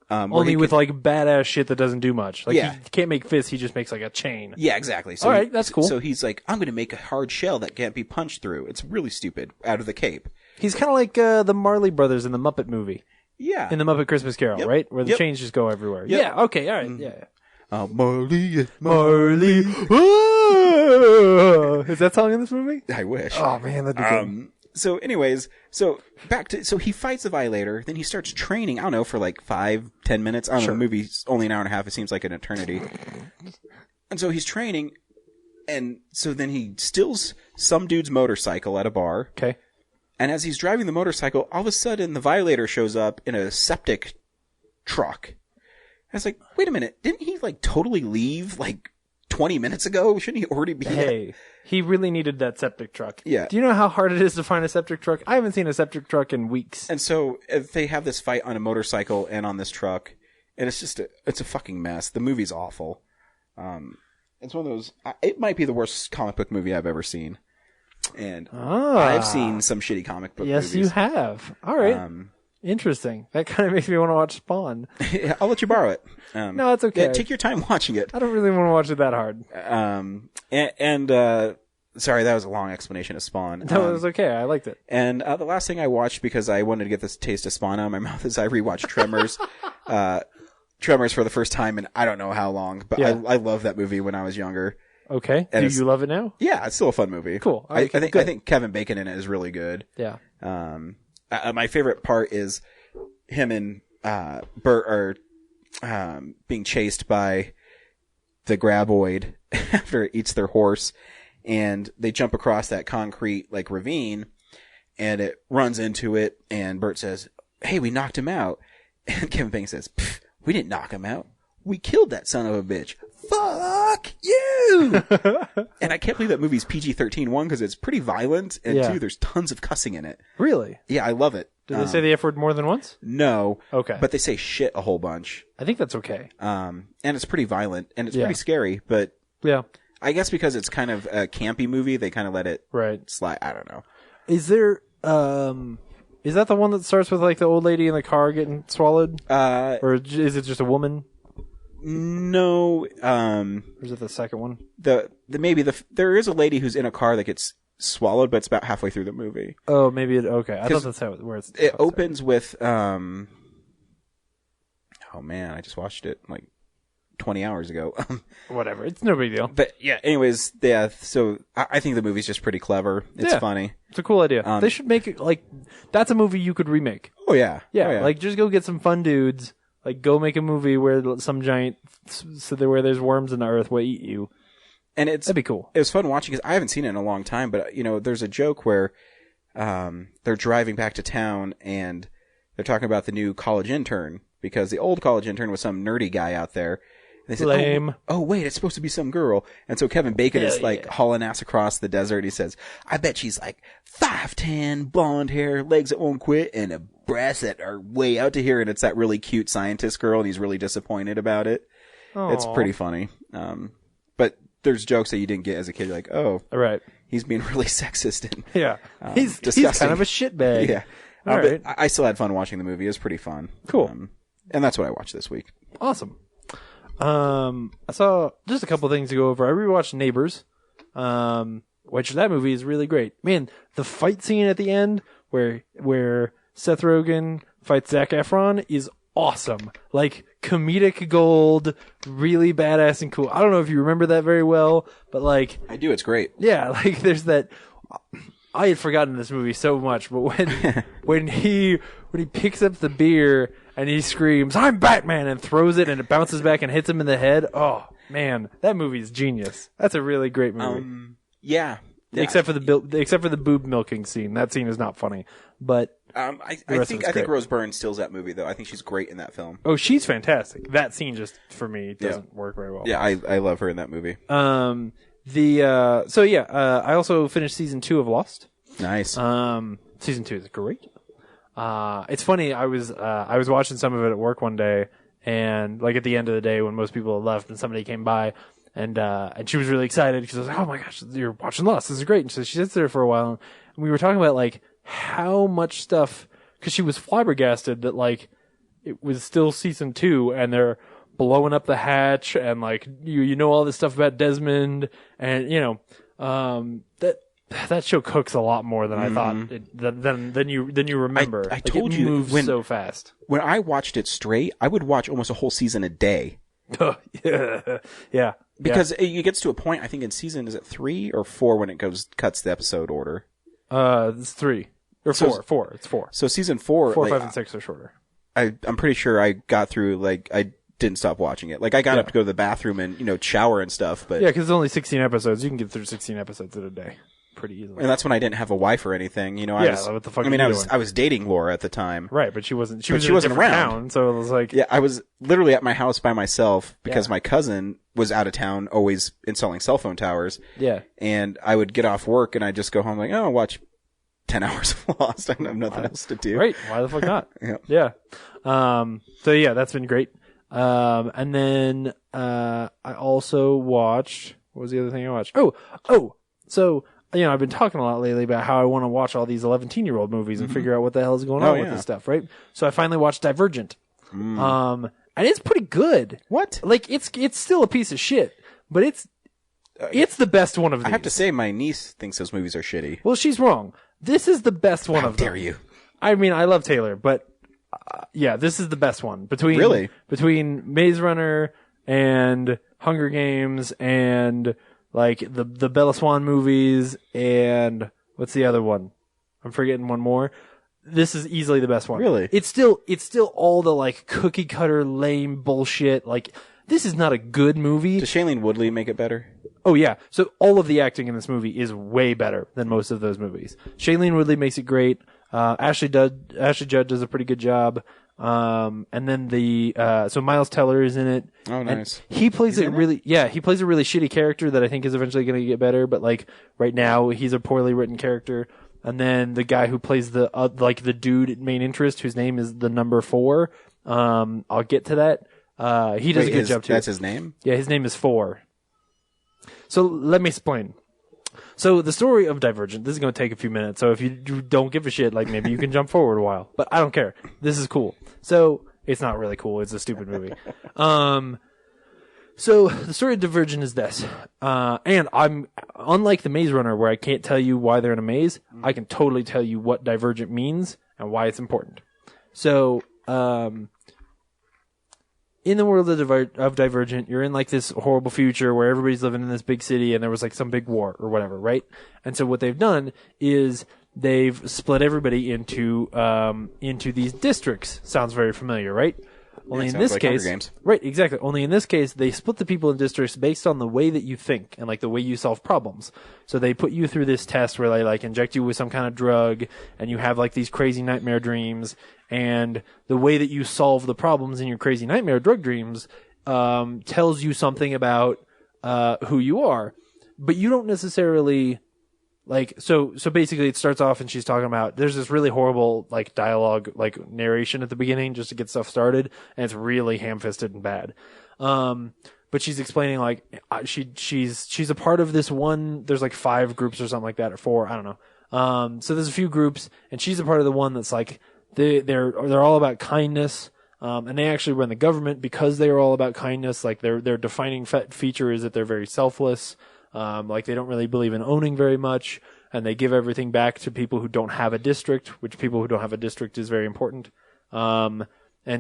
[SPEAKER 3] where
[SPEAKER 2] Only
[SPEAKER 3] he
[SPEAKER 2] with
[SPEAKER 3] can-
[SPEAKER 2] like badass shit that doesn't do much. Like
[SPEAKER 3] Yeah.
[SPEAKER 2] he can't make fists, he just makes like a chain.
[SPEAKER 3] Yeah, exactly. So
[SPEAKER 2] All right, that's cool.
[SPEAKER 3] So he's like, I'm going to make a hard shell that can't be punched through. It's really stupid. Out of the cape.
[SPEAKER 2] He's kind of like the Marley Brothers in the Muppet movie.
[SPEAKER 3] Yeah.
[SPEAKER 2] In the Muppet Christmas Carol,
[SPEAKER 3] Yep.
[SPEAKER 2] right? Where the
[SPEAKER 3] Yep.
[SPEAKER 2] chains just go everywhere.
[SPEAKER 3] Yep.
[SPEAKER 2] Yeah, okay, all right. Yeah.
[SPEAKER 3] Marley.
[SPEAKER 2] Marley. Ah! Is that song in this movie?
[SPEAKER 3] I wish.
[SPEAKER 2] Oh man, that'd be good.
[SPEAKER 3] So anyways, so he fights the Violator, then he starts training, I don't know, for like 5-10 minutes. I don't know, the movie's only an hour and a half, it seems like an eternity. And so he's training, and so then he steals some dude's motorcycle at a bar,
[SPEAKER 2] Okay.
[SPEAKER 3] and as he's driving the motorcycle, all of a sudden the Violator shows up in a septic truck. I was like, wait a minute, didn't he like totally leave like 20 minutes ago? Shouldn't he already be?
[SPEAKER 2] Hey, he really needed that septic truck.
[SPEAKER 3] Yeah.
[SPEAKER 2] Do you know how hard it is to find a septic truck? I haven't seen a septic truck in weeks.
[SPEAKER 3] And so if they have this fight on a motorcycle and on this truck, and it's just it's a fucking mess. The movie's awful. It's one of those. It might be the worst comic book movie I've ever seen. And I've seen some shitty comic book
[SPEAKER 2] Yes,
[SPEAKER 3] movies.
[SPEAKER 2] you have. All right. Interesting. That kind of makes me want to watch Spawn.
[SPEAKER 3] Yeah, I'll let you borrow it.
[SPEAKER 2] No, it's okay.
[SPEAKER 3] Yeah, take your time watching it.
[SPEAKER 2] I don't really want to watch it that hard.
[SPEAKER 3] Sorry, that was a long explanation of Spawn.
[SPEAKER 2] No, it was okay. I liked it.
[SPEAKER 3] And the last thing I watched, because I wanted to get this taste of Spawn out of my mouth, is I rewatched Tremors. Tremors for the first time in I don't know how long, but
[SPEAKER 2] Yeah.
[SPEAKER 3] I loved that movie when I was younger.
[SPEAKER 2] Okay.
[SPEAKER 3] And
[SPEAKER 2] Do
[SPEAKER 3] it's-
[SPEAKER 2] you love it now?
[SPEAKER 3] Yeah, it's still a fun movie.
[SPEAKER 2] Cool.
[SPEAKER 3] I
[SPEAKER 2] Okay,
[SPEAKER 3] think
[SPEAKER 2] good.
[SPEAKER 3] I think Kevin Bacon in it is really good.
[SPEAKER 2] Yeah.
[SPEAKER 3] My favorite part is him and Bert are being chased by the graboid after it eats their horse, and they jump across that concrete like ravine, and it runs into it, and Bert says, "Hey, we knocked him out," and Kevin Bacon says, "We didn't knock him out. We killed that son of a bitch. Fuck you!" And I can't believe that movie's PG-13, one, because it's pretty violent, and
[SPEAKER 2] Yeah.
[SPEAKER 3] two, there's tons of cussing in it.
[SPEAKER 2] Really?
[SPEAKER 3] Yeah, I love it.
[SPEAKER 2] Did they say the F word more than once?
[SPEAKER 3] No.
[SPEAKER 2] Okay.
[SPEAKER 3] But they say shit a whole bunch.
[SPEAKER 2] I think that's okay.
[SPEAKER 3] And it's pretty violent, and it's
[SPEAKER 2] Yeah.
[SPEAKER 3] pretty scary, but
[SPEAKER 2] Yeah.
[SPEAKER 3] I guess because it's kind of a campy movie, they kind of let it
[SPEAKER 2] Right.
[SPEAKER 3] slide. I don't know.
[SPEAKER 2] Is there, is that the one that starts with like the old lady in the car getting swallowed? Or is it just a woman?
[SPEAKER 3] No.
[SPEAKER 2] Or is it the second one?
[SPEAKER 3] There is a lady who's in a car that gets swallowed, but it's about halfway through the movie.
[SPEAKER 2] Oh, maybe okay. I
[SPEAKER 3] 'Cause
[SPEAKER 2] thought that's where it's.
[SPEAKER 3] It opens with, oh man, I just watched it like 20 hours ago.
[SPEAKER 2] Whatever. It's no big deal.
[SPEAKER 3] But yeah, anyways, yeah, so I think the movie's just pretty clever. It's
[SPEAKER 2] Yeah.
[SPEAKER 3] funny.
[SPEAKER 2] It's a cool idea. They should make it like that's a movie you could remake.
[SPEAKER 3] Oh yeah.
[SPEAKER 2] Yeah,
[SPEAKER 3] Oh, yeah.
[SPEAKER 2] like just go get some fun dudes. Like go make a movie where some giant, where there's worms in the earth will eat you.
[SPEAKER 3] and it's,
[SPEAKER 2] That'd be cool.
[SPEAKER 3] it was fun watching because I haven't seen it in a long time, but there's a joke where, they're driving back to town and they're talking about the new college intern because the old college intern was some nerdy guy out there. And they said,
[SPEAKER 2] Lame.
[SPEAKER 3] Oh, wait, it's supposed to be some girl. And so Kevin Bacon is like hauling ass across the desert. He says, I bet she's like 5'10", blonde hair, legs that won't quit, and a breasts that are way out to here. And it's that really cute scientist girl, and he's really disappointed about it. It's pretty funny. But there's jokes that you didn't get as a kid. You're like, oh,
[SPEAKER 2] All right.
[SPEAKER 3] he's being really sexist and
[SPEAKER 2] Yeah. He's
[SPEAKER 3] disgusting.
[SPEAKER 2] kind of a shitbag.
[SPEAKER 3] yeah.
[SPEAKER 2] All
[SPEAKER 3] But
[SPEAKER 2] right.
[SPEAKER 3] I still had fun watching the movie. It was pretty fun.
[SPEAKER 2] Cool.
[SPEAKER 3] And that's what I watched this week.
[SPEAKER 2] Awesome. I saw just a couple things to go over. I rewatched Neighbors, which that movie is really great. Man, the fight scene at the end where Seth Rogen fights Zac Efron is awesome. Like comedic gold, really badass and cool. I don't know if you remember that very well, but like
[SPEAKER 3] I do. It's great.
[SPEAKER 2] yeah, like there's that. I had forgotten this movie so much, but when he picks up the beer and he screams, "I'm Batman!" and throws it and it bounces back and hits him in the head. Oh man, that movie is genius. That's a really great movie.
[SPEAKER 3] Yeah.
[SPEAKER 2] Except for the boob milking scene. That scene is not funny, but
[SPEAKER 3] I
[SPEAKER 2] rest
[SPEAKER 3] think
[SPEAKER 2] of it's great.
[SPEAKER 3] Rose Byrne steals that movie though. I think she's great in that film.
[SPEAKER 2] oh, she's fantastic. That scene just for me doesn't work very well.
[SPEAKER 3] Yeah, I love her in that movie.
[SPEAKER 2] I also finished season 2 of Lost.
[SPEAKER 3] Nice.
[SPEAKER 2] Season 2 is great. It's funny. I was watching some of it at work one day, and like at the end of the day when most people had left, and somebody came by, and she was really excited because I was like, "Oh my gosh, you're watching Lost! This is great!" And so she sits there for a while, and we were talking about like how much stuff because she was flabbergasted that like it was still season 2, and they're blowing up the hatch, and like you know all this stuff about Desmond, and that show cooks a lot more than I thought. Than you remember.
[SPEAKER 3] I
[SPEAKER 2] Like,
[SPEAKER 3] told
[SPEAKER 2] it
[SPEAKER 3] you
[SPEAKER 2] moves
[SPEAKER 3] when-
[SPEAKER 2] so fast.
[SPEAKER 3] When I watched it straight, I would watch almost a whole season a day.
[SPEAKER 2] yeah.
[SPEAKER 3] Because it gets to a point, I think in season, is it 3 or 4 when it cuts the episode order?
[SPEAKER 2] It's 3 or 4. 4. It's 4.
[SPEAKER 3] So season 4,
[SPEAKER 2] 4,
[SPEAKER 3] like,
[SPEAKER 2] 5, and 6 are shorter.
[SPEAKER 3] I'm pretty sure I got through, like, I didn't stop watching it. Like, I got up to go to the bathroom and, shower and stuff, but...
[SPEAKER 2] Yeah, because it's only 16 episodes. You can get through 16 episodes in a day pretty easily.
[SPEAKER 3] And that's when I didn't have a wife or anything,
[SPEAKER 2] what the fuck
[SPEAKER 3] I mean,
[SPEAKER 2] are
[SPEAKER 3] I
[SPEAKER 2] you
[SPEAKER 3] was
[SPEAKER 2] doing?
[SPEAKER 3] I was dating Laura at the time.
[SPEAKER 2] Right, but she wasn't. She
[SPEAKER 3] But
[SPEAKER 2] was
[SPEAKER 3] she
[SPEAKER 2] in a
[SPEAKER 3] wasn't
[SPEAKER 2] different
[SPEAKER 3] around.
[SPEAKER 2] town, so it was like,
[SPEAKER 3] Yeah, I was literally at my house by myself because
[SPEAKER 2] Yeah.
[SPEAKER 3] my cousin was out of town, always installing cell phone towers.
[SPEAKER 2] Yeah.
[SPEAKER 3] And I would get off work and I'd just go home like, oh, I'll watch 10 hours of Lost. I have nothing else to do.
[SPEAKER 2] Right. Why the fuck not?
[SPEAKER 3] Yeah.
[SPEAKER 2] Yeah. So yeah, that's been great. And then, I also watched, what was the other thing I watched? So, I've been talking a lot lately about how I want to watch all these 11-year-old movies and figure out what the hell is going on with this stuff, right? So I finally watched Divergent. And it's pretty good.
[SPEAKER 3] What?
[SPEAKER 2] Like, it's still a piece of shit, but it's the best one of these.
[SPEAKER 3] I have to say, my niece thinks those movies are shitty.
[SPEAKER 2] Well, she's wrong. This is the best one
[SPEAKER 3] How
[SPEAKER 2] of them.
[SPEAKER 3] dare you?
[SPEAKER 2] I mean, I love Taylor, but yeah, this is the best one between Maze Runner and Hunger Games and like the Bella Swan movies and what's the other one? I'm forgetting one more. This is easily the best one.
[SPEAKER 3] Really?
[SPEAKER 2] It's still all the like cookie cutter lame bullshit. Like this is not a good movie.
[SPEAKER 3] Does Shailene Woodley make it better?
[SPEAKER 2] Oh yeah. So all of the acting in this movie is way better than most of those movies. Shailene Woodley makes it great. Ashley Judd does a pretty good job. And then so Miles Teller is in it.
[SPEAKER 3] Oh, nice.
[SPEAKER 2] And he plays he plays a really shitty character that I think is eventually going to get better, but like right now he's a poorly written character. And then the guy who plays the dude main interest, whose name is the number 4. I'll get to that. He does a good job too.
[SPEAKER 3] That's his name?
[SPEAKER 2] Yeah, his name is 4. So let me explain. So the story of Divergent, this is going to take a few minutes. So if you don't give a shit, like maybe you can jump forward a while, but I don't care. This is cool. So it's not really cool. It's a stupid movie. So the story of Divergent is this. And I'm unlike the Maze Runner where I can't tell you why they're in a maze. I can totally tell you what Divergent means and why it's important. So, in the world of Divergent, you're in like this horrible future where everybody's living in this big city and there was like some big war or whatever, right? And so what they've done is they've split everybody into these districts. Sounds very familiar, right? Only in this
[SPEAKER 3] like
[SPEAKER 2] case,
[SPEAKER 3] Hunger Games.
[SPEAKER 2] right, exactly. Only in this case, they split the people in districts based on the way that you think and like the way you solve problems. So they put you through this test where they like inject you with some kind of drug and you have like these crazy nightmare dreams. And the way that you solve the problems in your crazy nightmare drug dreams tells you something about who you are. But you don't necessarily like so basically it starts off and she's talking about there's this really horrible like dialogue like narration at the beginning just to get stuff started, and it's really ham-fisted and bad. But she's explaining like she's a part of this one, there's like 5 groups or something like that, or 4, I don't know. So there's a few groups and she's a part of the one that's like they're all about kindness. And they actually run the government because they are all about kindness. Like their defining feature is that they're very selfless. Like they don't really believe in owning very much, and they give everything back to people who don't have a district, which people who don't have a district is very important. And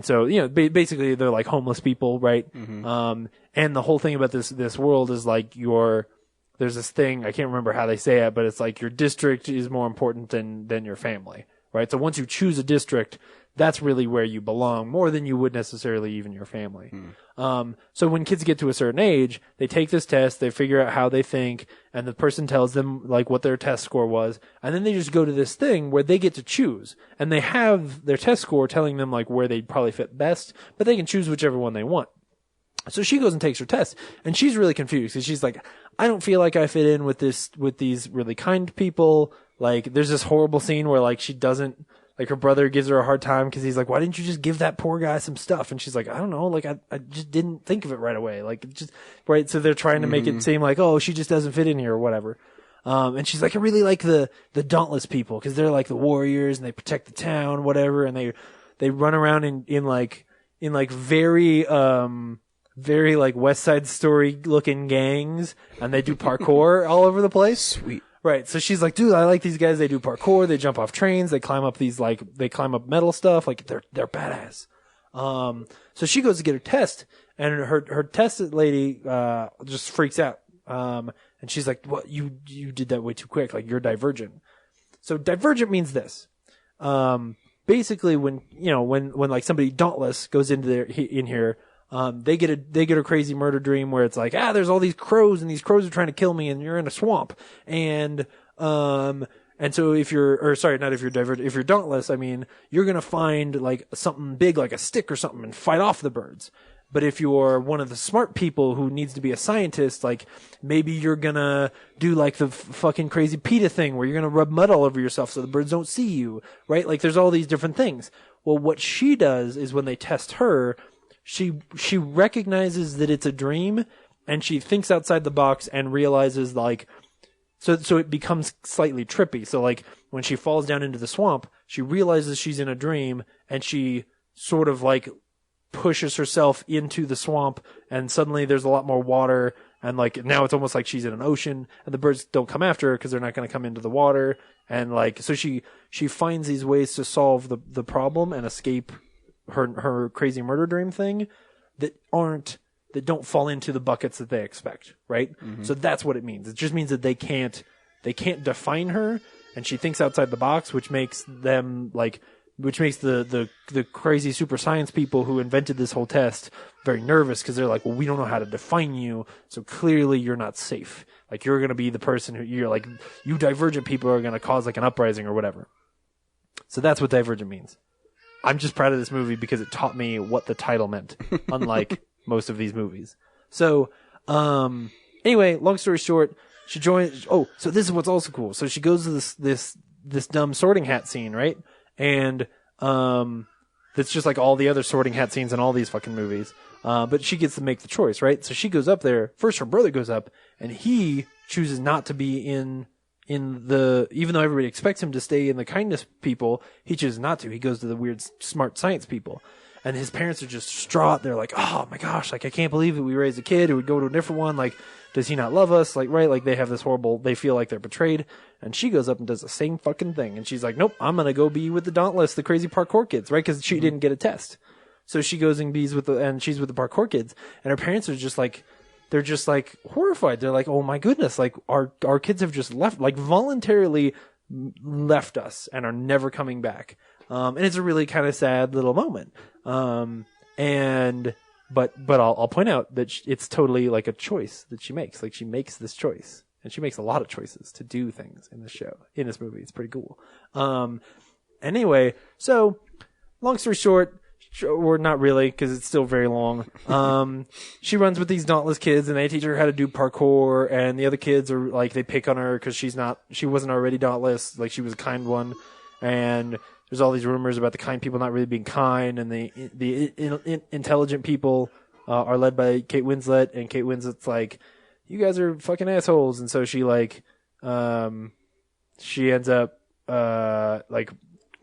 [SPEAKER 2] so, basically they're like homeless people, right? Mm-hmm. And the whole thing about this world is like there's this thing, I can't remember how they say it, but it's like your district is more important than your family, right? So once you choose a district, that's really where you belong more than you would necessarily even your family. So when kids get to a certain age, they take this test, they figure out how they think, and the person tells them like what their test score was, and then they just go to this thing where they get to choose, and they have their test score telling them like where they'd probably fit best, but they can choose whichever one they want. So she goes and takes her test, and she's really confused because she's like, I don't feel like I fit in with these really kind people. Like there's this horrible scene where like she doesn't, like her brother gives her a hard time because he's like, why didn't you just give that poor guy some stuff? And she's like, I don't know. Like I just didn't think of it right away. Like just, right. So they're trying to make it seem like, oh, she just doesn't fit in here or whatever. And she's like, I really like the Dauntless people because they're like the warriors and they protect the town, whatever. And they run around in very like West Side Story looking gangs, and they do parkour all over the place.
[SPEAKER 3] Sweet.
[SPEAKER 2] Right. So she's like, dude, I like these guys. They do parkour. They jump off trains. They climb up they climb up metal stuff. Like they're badass. So she goes to get her test, and her test lady, just freaks out. And she's like, what, you did that way too quick. Like you're divergent. So divergent means this. Basically when like somebody dauntless goes into in here, they get a crazy murder dream where it's like, there's all these crows and these crows are trying to kill me and you're in a swamp. And so if you're dauntless, I mean, you're going to find like something big, like a stick or something, and fight off the birds. But if you're one of the smart people who needs to be a scientist, like maybe you're gonna do like the fucking crazy PETA thing where you're gonna rub mud all over yourself so the birds don't see you, right? Like there's all these different things. Well, what she does is when they test her, she recognizes that it's a dream and she thinks outside the box and realizes like, so it becomes slightly trippy. So like when she falls down into the swamp, she realizes she's in a dream and she sort of like pushes herself into the swamp and suddenly there's a lot more water and like now it's almost like she's in an ocean and the birds don't come after her because they're not going to come into the water and like so she finds these ways to solve the problem and escape her crazy murder dream thing that don't fall into the buckets that they expect, right? So that's what it means. It just means that they can't define her and she thinks outside the box, which makes them like which makes the crazy super science people who invented this whole test very nervous because they're like, well, we don't know how to define you, so clearly you're not safe. Like, you're going to be the person who you're like, you Divergent people are going to cause like an uprising or whatever. So that's what Divergent means. I'm just proud of this movie because it taught me what the title meant, unlike most of these movies. So, anyway, long story short, she joins. Oh, so this is what's also cool. So she goes to this dumb Sorting Hat scene, right? And that's just like all the other Sorting Hat scenes in all these fucking movies. But she gets to make the choice, right? So she goes up there. First, her brother goes up, and he chooses not to be in the. Even though everybody expects him to stay in the kindness people, he chooses not to. He goes to the weird, smart science people. And his parents are just distraught. They're like, "Oh my gosh! Like, I can't believe it. We raised a kid who would go to a different one. Like, does he not love us? Like, right? Like, they have this horrible. They feel like they're betrayed." And she goes up and does the same fucking thing. And she's like, "Nope, I'm gonna go be with the Dauntless, the crazy parkour kids, right? Because she didn't get a test." So she goes and she's with the parkour kids. And her parents are just like, they're just like horrified. They're like, "Oh my goodness! Like, our kids have just left, like voluntarily left us and are never coming back." And it's a really kind of sad little moment. But I'll point out that it's totally like a choice that she makes. Like, she makes this choice, and she makes a lot of choices to do things in this movie. It's pretty cool. Anyway, so long story short, or not really, because it's still very long. She runs with these Dauntless kids, and they teach her how to do parkour. And the other kids are like, they pick on her because she wasn't already Dauntless. Like, she was a kind one, and there's all these rumors about the kind people not really being kind, and the intelligent people are led by Kate Winslet, and Kate Winslet's like, "You guys are fucking assholes," and so she like, she ends up like,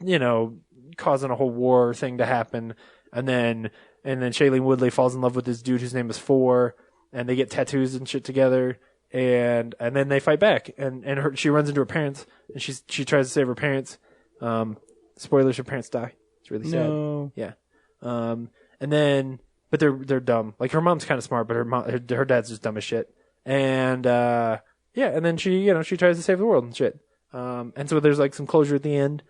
[SPEAKER 2] you know, causing a whole war thing to happen, and then Shailene Woodley falls in love with this dude whose name is Four, and they get tattoos and shit together, and then they fight back, and she runs into her parents, and she tries to save her parents. Spoilers: her parents die. It's really sad.
[SPEAKER 3] No.
[SPEAKER 2] Yeah. And then, but they're dumb. Like, her mom's kind of smart, but her dad's just dumb as shit. And yeah, and then she tries to save the world and shit. And so there's like some closure at the end.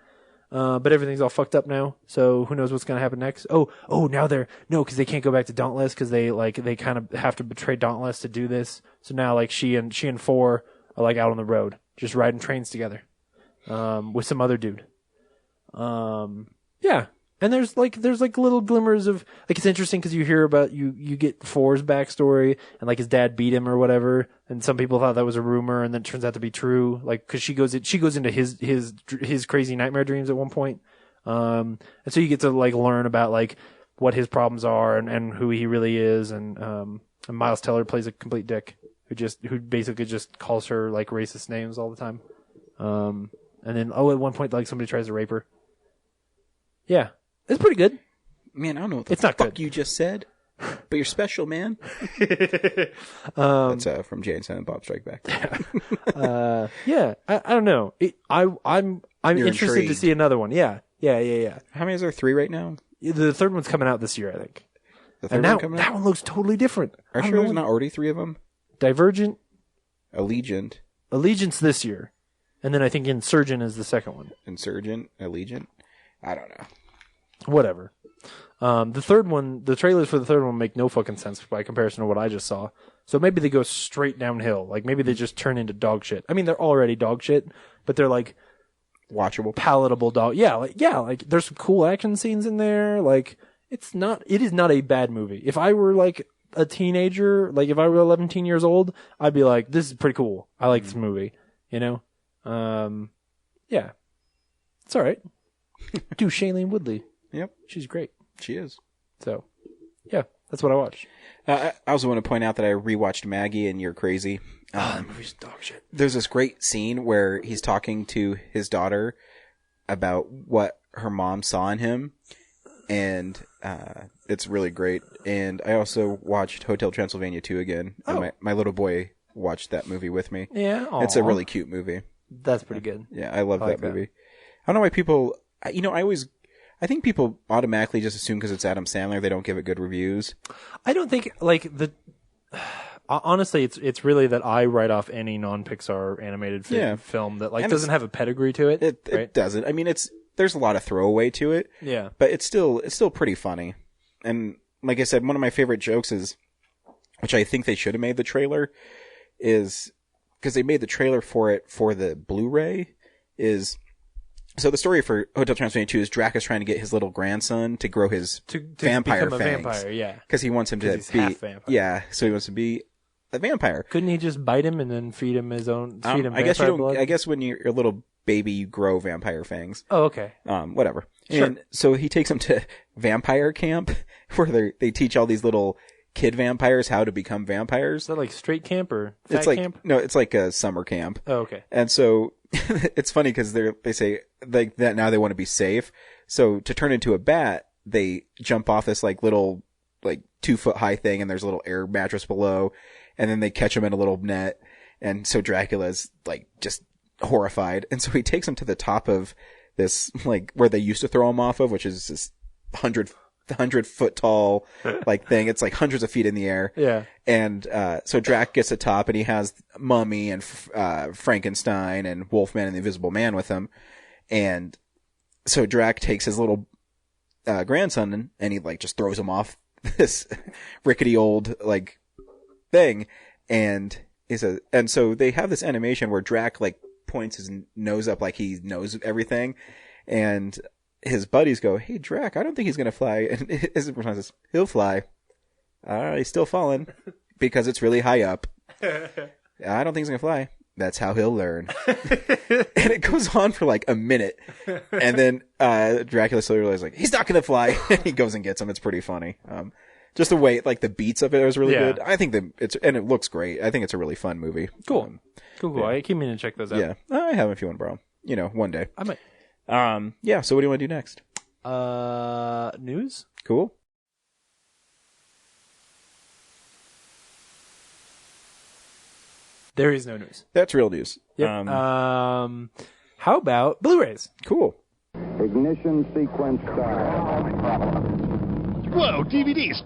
[SPEAKER 2] But everything's all fucked up now. So who knows what's gonna happen next? Oh, now because they can't go back to Dauntless because they kind of have to betray Dauntless to do this. So now like she and Four are like out on the road, just riding trains together, with some other dude. Yeah. And there's like little glimmers of, like, it's interesting because you hear about, you get Four's backstory, and like his dad beat him or whatever, and some people thought that was a rumor, and then it turns out to be true, like, because she goes into his crazy nightmare dreams at one point. And so you get to like learn about like what his problems are and who he really is, and Miles Teller plays a complete dick who basically just calls her like racist names all the time. And then at one point like somebody tries to rape her. Yeah. It's pretty good.
[SPEAKER 3] Man, I don't know what the
[SPEAKER 2] It's not
[SPEAKER 3] fuck
[SPEAKER 2] good.
[SPEAKER 3] you just said, but you're special, man. That's from Jay and Silent Bob Strike Back.
[SPEAKER 2] Yeah, I don't know. I'm
[SPEAKER 3] You're
[SPEAKER 2] interested to
[SPEAKER 3] intrigued.
[SPEAKER 2] see another one. Yeah.
[SPEAKER 3] How many is there? 3 right now?
[SPEAKER 2] The third one's coming out this year, I think.
[SPEAKER 3] The third
[SPEAKER 2] And
[SPEAKER 3] one
[SPEAKER 2] now
[SPEAKER 3] coming
[SPEAKER 2] that
[SPEAKER 3] out?
[SPEAKER 2] one looks totally different.
[SPEAKER 3] Are
[SPEAKER 2] I
[SPEAKER 3] you
[SPEAKER 2] don't
[SPEAKER 3] sure
[SPEAKER 2] know
[SPEAKER 3] there's not already 3 of them?
[SPEAKER 2] Divergent,
[SPEAKER 3] Allegiant,
[SPEAKER 2] Allegiance this year, and then I think Insurgent is the second one.
[SPEAKER 3] Insurgent, Allegiant. I don't know.
[SPEAKER 2] Whatever. The third one, the trailers for the third one make no fucking sense by comparison to what I just saw. So maybe they go straight downhill. Like, maybe they just turn into dog shit. I mean, they're already dog shit, but they're like
[SPEAKER 3] Watchable.
[SPEAKER 2] palatable dog. Yeah, like there's some cool action scenes in there. Like, It is not a bad movie. If I were like a teenager, like if I were 11, 10 years old, I'd be like, this is pretty cool. I like this movie, you know? Yeah. It's all right. Dude, Shailene Woodley.
[SPEAKER 3] Yep.
[SPEAKER 2] She's great.
[SPEAKER 3] She is.
[SPEAKER 2] So, yeah, that's what I watched.
[SPEAKER 3] I also want to point out that I rewatched Maggie and You're Crazy.
[SPEAKER 2] That movie's dog shit.
[SPEAKER 3] There's this great scene where he's talking to his daughter about what her mom saw in him, and it's really great. And I also watched Hotel Transylvania 2 again.
[SPEAKER 2] Oh.
[SPEAKER 3] And my little boy watched that movie with me.
[SPEAKER 2] Yeah.
[SPEAKER 3] It's a
[SPEAKER 2] aw.
[SPEAKER 3] really cute movie.
[SPEAKER 2] That's pretty good.
[SPEAKER 3] Yeah, I love
[SPEAKER 2] I like
[SPEAKER 3] that movie. I don't know why people, I think people automatically just assume because it's Adam Sandler, they don't give it good reviews.
[SPEAKER 2] I don't think honestly, it's really that I write off any non-Pixar animated film that like
[SPEAKER 3] And
[SPEAKER 2] doesn't have a pedigree to it.
[SPEAKER 3] It
[SPEAKER 2] right?
[SPEAKER 3] doesn't. I mean, there's a lot of throwaway to it.
[SPEAKER 2] Yeah.
[SPEAKER 3] But it's still pretty funny. And like I said, one of my favorite jokes is, which I think they should have made the trailer, is because they made the trailer for it for the Blu-ray. So the story for Hotel Transylvania 2 is Drac is trying to get his little grandson to grow his
[SPEAKER 2] to
[SPEAKER 3] vampire
[SPEAKER 2] become a
[SPEAKER 3] fangs.
[SPEAKER 2] vampire, yeah.
[SPEAKER 3] Because he wants him to
[SPEAKER 2] he's
[SPEAKER 3] be
[SPEAKER 2] half vampire.
[SPEAKER 3] Yeah, so he wants to be a vampire.
[SPEAKER 2] Couldn't he just bite him and then feed him his own? Feed him
[SPEAKER 3] I guess
[SPEAKER 2] vampire blood?
[SPEAKER 3] I guess when you're a little baby, you grow vampire fangs.
[SPEAKER 2] Oh, okay.
[SPEAKER 3] Whatever.
[SPEAKER 2] Sure.
[SPEAKER 3] And so he takes him to vampire camp, where they teach all these little kid vampires how to become vampires.
[SPEAKER 2] Is that like straight camp or fat
[SPEAKER 3] It's like
[SPEAKER 2] camp?
[SPEAKER 3] no, it's like a summer camp.
[SPEAKER 2] Oh, okay.
[SPEAKER 3] And so it's funny because they say like that now they want to be safe. So to turn into a bat, they jump off this like little like 2 foot high thing, and there's a little air mattress below, and then they catch him in a little net. And so Dracula's like just horrified, and so he takes him to the top of this like where they used to throw him off of, which is this 100 foot tall like thing. It's like hundreds of feet in the air.
[SPEAKER 2] Yeah.
[SPEAKER 3] And so Drac gets atop, and he has Mummy and Frankenstein and Wolfman and the Invisible Man with him. And so Drac takes his little grandson and he like just throws him off this rickety old like thing. And so they have this animation where Drac like points his nose up like he knows everything, and his buddies go, "Hey, Drac, I don't think he's going to fly." And his response is, "He'll fly. He's still falling because it's really high up. I don't think he's going to fly. That's how he'll learn." And it goes on for like a minute. And then Dracula slowly realizes, like, he's not going to fly. And he goes and gets him. It's pretty funny. Just the way, like, the beats of it was really good. I think and it looks great. I think it's a really fun movie.
[SPEAKER 2] Cool. Cool. I keep meaning to check those out.
[SPEAKER 3] Yeah. I have them if you want to borrow 'em. One day.
[SPEAKER 2] I might.
[SPEAKER 3] Yeah, so what do you want to do next?
[SPEAKER 2] News?
[SPEAKER 3] Cool.
[SPEAKER 2] There is no news.
[SPEAKER 3] That's real news.
[SPEAKER 2] Yep. How about Blu-rays?
[SPEAKER 3] Cool.
[SPEAKER 8] Ignition sequence start.
[SPEAKER 7] Whoa, DVDs.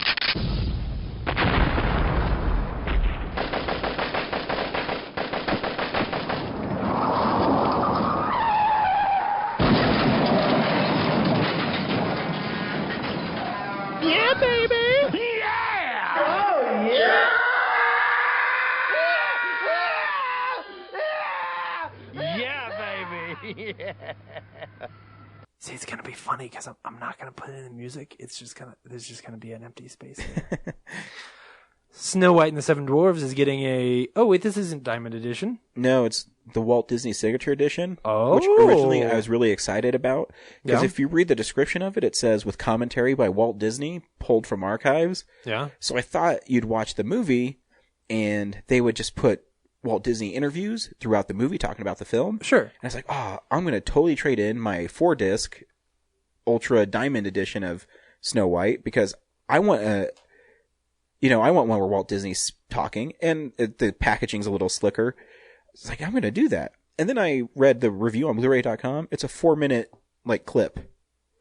[SPEAKER 5] Yeah, baby! Yeah! Oh, yeah! Yeah, baby! Yeah!
[SPEAKER 2] See, it's gonna be funny because I'm not gonna put it in music. There's just gonna be an empty space. Snow White and the Seven Dwarfs is getting a. Oh wait, this isn't Diamond Edition.
[SPEAKER 3] No, it's the Walt Disney Signature Edition.
[SPEAKER 2] Oh.
[SPEAKER 3] Which originally I was really excited about. Because
[SPEAKER 2] Yeah.
[SPEAKER 3] if you read the description of it, it says with commentary by Walt Disney, pulled from archives.
[SPEAKER 2] Yeah.
[SPEAKER 3] So I thought you'd watch the movie and they would just put Walt Disney interviews throughout the movie talking about the film.
[SPEAKER 2] Sure.
[SPEAKER 3] And I was like, I'm going to totally trade in my 4-disc Ultra Diamond Edition of Snow White because I want I want one where Walt Disney's talking and the packaging's a little slicker. It's like, I'm going to do that. And then I read the review on Blu-ray.com. It's a 4-minute like clip.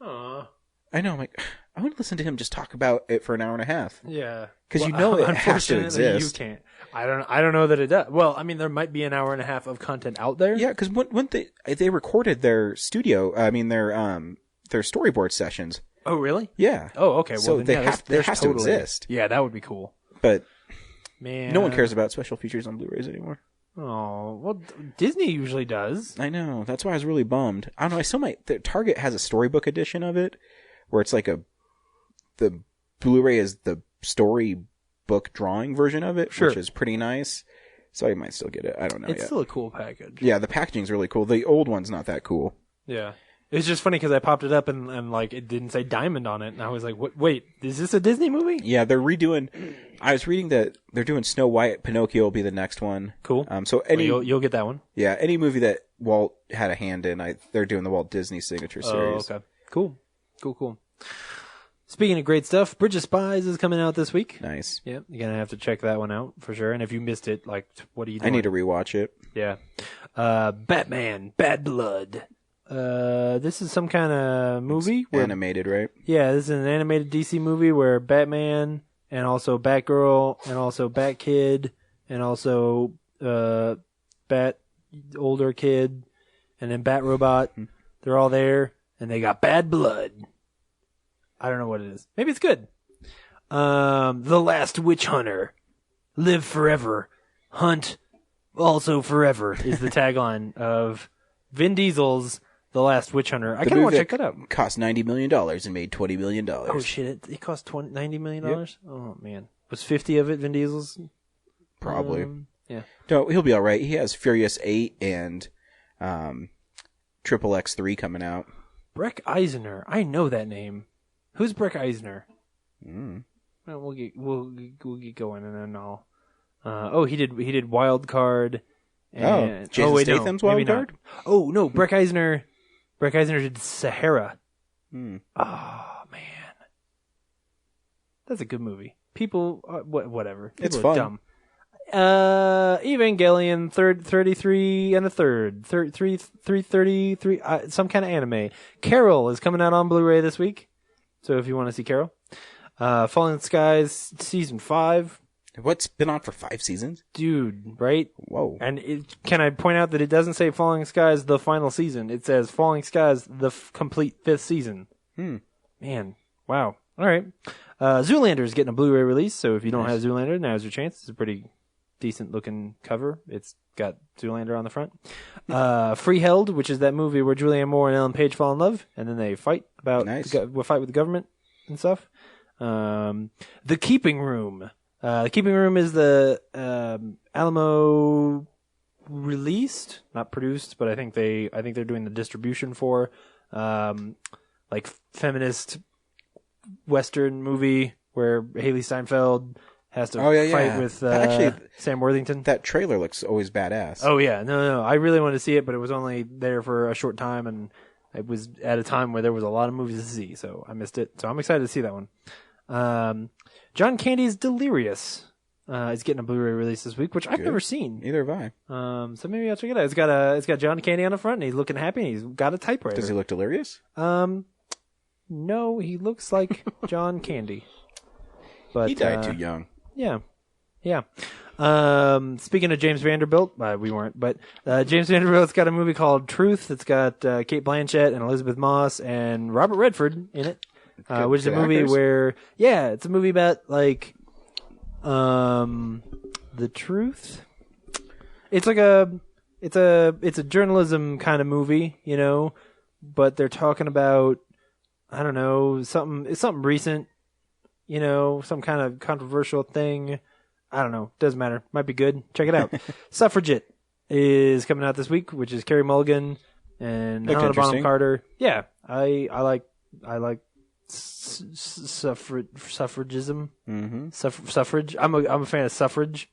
[SPEAKER 2] Aww.
[SPEAKER 3] I know. I'm like, I want to listen to him just talk about it for an hour and a half.
[SPEAKER 2] Yeah.
[SPEAKER 3] Because it has to
[SPEAKER 2] unfortunately,
[SPEAKER 3] exist.
[SPEAKER 2] You can't. I don't know that it does. Well, I mean, there might be an hour and a half of content out there.
[SPEAKER 3] Yeah, because when they recorded their studio, their storyboard sessions.
[SPEAKER 2] Oh, really?
[SPEAKER 3] Yeah.
[SPEAKER 2] Oh, okay. Well,
[SPEAKER 3] So
[SPEAKER 2] then,
[SPEAKER 3] they
[SPEAKER 2] yeah,
[SPEAKER 3] have
[SPEAKER 2] there's
[SPEAKER 3] has
[SPEAKER 2] totally,
[SPEAKER 3] to exist.
[SPEAKER 2] Yeah, that would be cool.
[SPEAKER 3] But
[SPEAKER 2] Man,
[SPEAKER 3] no one cares about special features on Blu-rays anymore.
[SPEAKER 2] Oh, well, Disney usually does.
[SPEAKER 3] I know. That's why I was really bummed. I don't know. I still might. Target has a storybook edition of it, where it's like a the Blu-ray is the storybook drawing version of it,
[SPEAKER 2] Sure.
[SPEAKER 3] which is pretty nice. So I might still get it. I don't know
[SPEAKER 2] It's
[SPEAKER 3] yet.
[SPEAKER 2] still a cool package.
[SPEAKER 3] Yeah, the packaging's really cool. The old one's not that cool.
[SPEAKER 2] Yeah. It was just funny because I popped it up and like it didn't say Diamond on it, and I was like, "What? Wait, is this a Disney movie?"
[SPEAKER 3] Yeah, they're redoing. I was reading that they're doing Snow White. Pinocchio will be the next one.
[SPEAKER 2] Cool.
[SPEAKER 3] So any
[SPEAKER 2] You'll get that one.
[SPEAKER 3] any movie that Walt had a hand in, they're doing the Walt Disney signature series.
[SPEAKER 2] Oh, okay. Cool. Speaking of great stuff, Bridge of Spies is coming out this week.
[SPEAKER 3] Nice.
[SPEAKER 2] Yeah, you're gonna have to check that one out for sure. And if you missed it, like, what are you
[SPEAKER 3] I
[SPEAKER 2] doing?
[SPEAKER 3] need to rewatch it.
[SPEAKER 2] Yeah. Batman, Bad Blood. This is some kind of movie. Where,
[SPEAKER 3] Animated, right?
[SPEAKER 2] yeah, this is an animated DC movie where Batman and also Batgirl and also Batkid and also Bat older kid and then Bat Robot. They're all there and they got bad blood. I don't know what it is. Maybe it's good. The Last Witch Hunter. Live forever. Hunt also forever is the tagline of Vin Diesel's The Last Witch Hunter. I kind of want to check that out.
[SPEAKER 3] Cost $90 million and made $20 million.
[SPEAKER 2] Oh shit! It cost $90 million. Yep. Oh man, was 50 of it Vin Diesel's?
[SPEAKER 3] Probably.
[SPEAKER 2] Yeah.
[SPEAKER 3] No, he'll be all right. He has Furious 8 and Triple X3 coming out.
[SPEAKER 2] Breck Eisner. I know that name. Who's Breck Eisner?
[SPEAKER 3] Mm.
[SPEAKER 2] Well, we'll get going and then I'll. He did Wild Card. And,
[SPEAKER 3] Jason
[SPEAKER 2] wait,
[SPEAKER 3] Statham's
[SPEAKER 2] no,
[SPEAKER 3] Wild
[SPEAKER 2] maybe
[SPEAKER 3] Card?
[SPEAKER 2] Not. Oh no, Breck Eisner did Sahara.
[SPEAKER 3] Hmm.
[SPEAKER 2] Oh man, that's a good movie. People, whatever. People
[SPEAKER 3] It's
[SPEAKER 2] are
[SPEAKER 3] fun.
[SPEAKER 2] Dumb. Evangelion 33 and a third, 333, some kind of anime. Carol is coming out on Blu-ray this week, so if you want to see Carol, Falling Skies season 5.
[SPEAKER 3] What's been on for 5 seasons?
[SPEAKER 2] Dude, right?
[SPEAKER 3] Whoa.
[SPEAKER 2] And can I point out that it doesn't say Falling Skies the final season. It says Falling Skies the complete 5th season. Man, wow. All right. Zoolander is getting a Blu-ray release, so if you don't have Zoolander, now's your chance. It's a pretty decent looking cover. It's got Zoolander on the front. Freeheld, which is that movie where Julianne Moore and Ellen Page fall in love, and then they fight about fight with the government and stuff. The Keeping Room. The Keeping Room is the Alamo released, not produced, but I think they're doing the distribution for like feminist Western movie where Haley Steinfeld has to fight with Sam Worthington.
[SPEAKER 3] That trailer looks always badass.
[SPEAKER 2] Oh yeah, no, I really wanted to see it, but it was only there for a short time, and it was at a time where there was a lot of movies to see, so I missed it. So I'm excited to see that one. John Candy's Delirious is getting a Blu-ray release this week, which I've never seen.
[SPEAKER 3] Neither have I.
[SPEAKER 2] So maybe I'll check it out. It's got John Candy on the front, and he's looking happy, and he's got a typewriter.
[SPEAKER 3] Does he look delirious?
[SPEAKER 2] No, he looks like John Candy. But
[SPEAKER 3] he died too young.
[SPEAKER 2] Yeah. Speaking of James Vanderbilt, we weren't, but James Vanderbilt's got a movie called Truth. It's got Kate Blanchett and Elizabeth Moss and Robert Redford in it. Which is a movie where, it's a movie about like, the truth. It's like it's a journalism kind of movie, you know, but they're talking about, I don't know, something recent, you know, some kind of controversial thing. I don't know. Doesn't matter. Might be good. Check it out. Suffragette is coming out this week, which is Carey Mulligan and Helena Bonham Carter. Yeah, I like suffragism.
[SPEAKER 3] Mm-hmm.
[SPEAKER 2] Suffrage. I'm a fan of suffrage.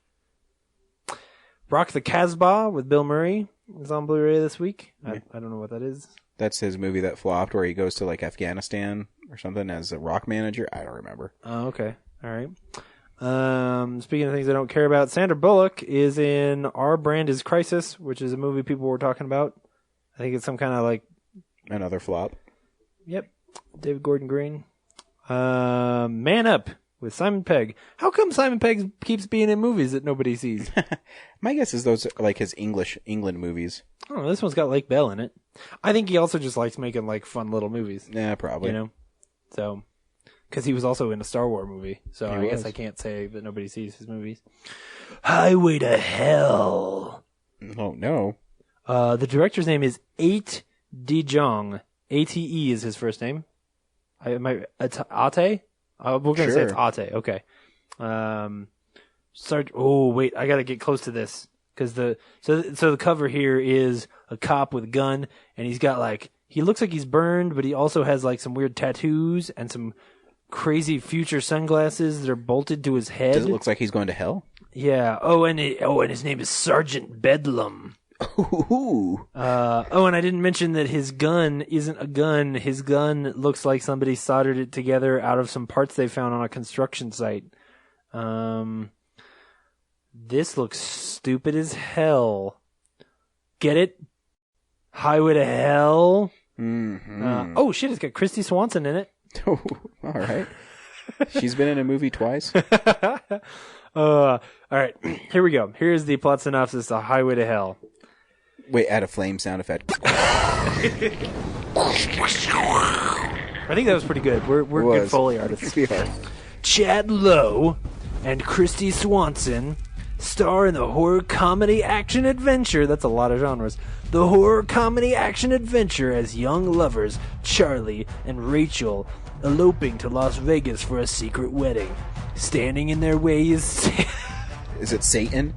[SPEAKER 2] Rock the Casbah with Bill Murray is on Blu-ray this week. I don't know what that is.
[SPEAKER 3] That's his movie that flopped, where he goes to like Afghanistan or something as a rock manager. I don't remember.
[SPEAKER 2] Oh, okay. All right. Speaking of things I don't care about, Sandra Bullock is in Our Brand is Crisis, which is a movie people were talking about. I think it's some kind of like
[SPEAKER 3] another flop.
[SPEAKER 2] Yep. David Gordon Green. Man Up with Simon Pegg. How come Simon Pegg keeps being in movies that nobody sees?
[SPEAKER 3] My guess is those are like his England movies.
[SPEAKER 2] Oh, this one's got Lake Bell in it. I think he also just likes making like fun little movies.
[SPEAKER 3] Yeah, probably.
[SPEAKER 2] You know, so because he was also in a Star Wars movie, so
[SPEAKER 3] He
[SPEAKER 2] I
[SPEAKER 3] was.
[SPEAKER 2] guess I can't say that nobody sees his movies. Highway to Hell.
[SPEAKER 3] Oh no.
[SPEAKER 2] The director's name is Ate De Jong. Ate is his first name. Ate? We're gonna say it's Ate. Okay. Oh wait, I gotta get close to this because the cover here is a cop with a gun, and he's got he looks like he's burned, but he also has some weird tattoos and some crazy future sunglasses that are bolted to his head.
[SPEAKER 3] Does it look like he's going to hell?
[SPEAKER 2] Yeah. And his name is Sergeant Bedlam.
[SPEAKER 3] Ooh.
[SPEAKER 2] And I didn't mention that his gun isn't a gun. His gun looks like somebody soldered it together out of some parts they found on a construction site. This looks stupid as hell. Get it? Highway to Hell?
[SPEAKER 3] Mm-hmm.
[SPEAKER 2] Oh shit, it's got Christy Swanson in it.
[SPEAKER 3] Oh, all right. She's been in a movie twice.
[SPEAKER 2] All right, here we go. Here's the plot synopsis of Highway to Hell.
[SPEAKER 3] Wait, add a flame sound effect.
[SPEAKER 2] I think that was pretty good. We're good Foley artists.
[SPEAKER 3] We are.
[SPEAKER 2] Chad Lowe and Christy Swanson star in the horror comedy action adventure. That's a lot of genres. The horror comedy action adventure as young lovers Charlie and Rachel eloping to Las Vegas for a secret wedding. Standing in their way is...
[SPEAKER 3] Is it Satan?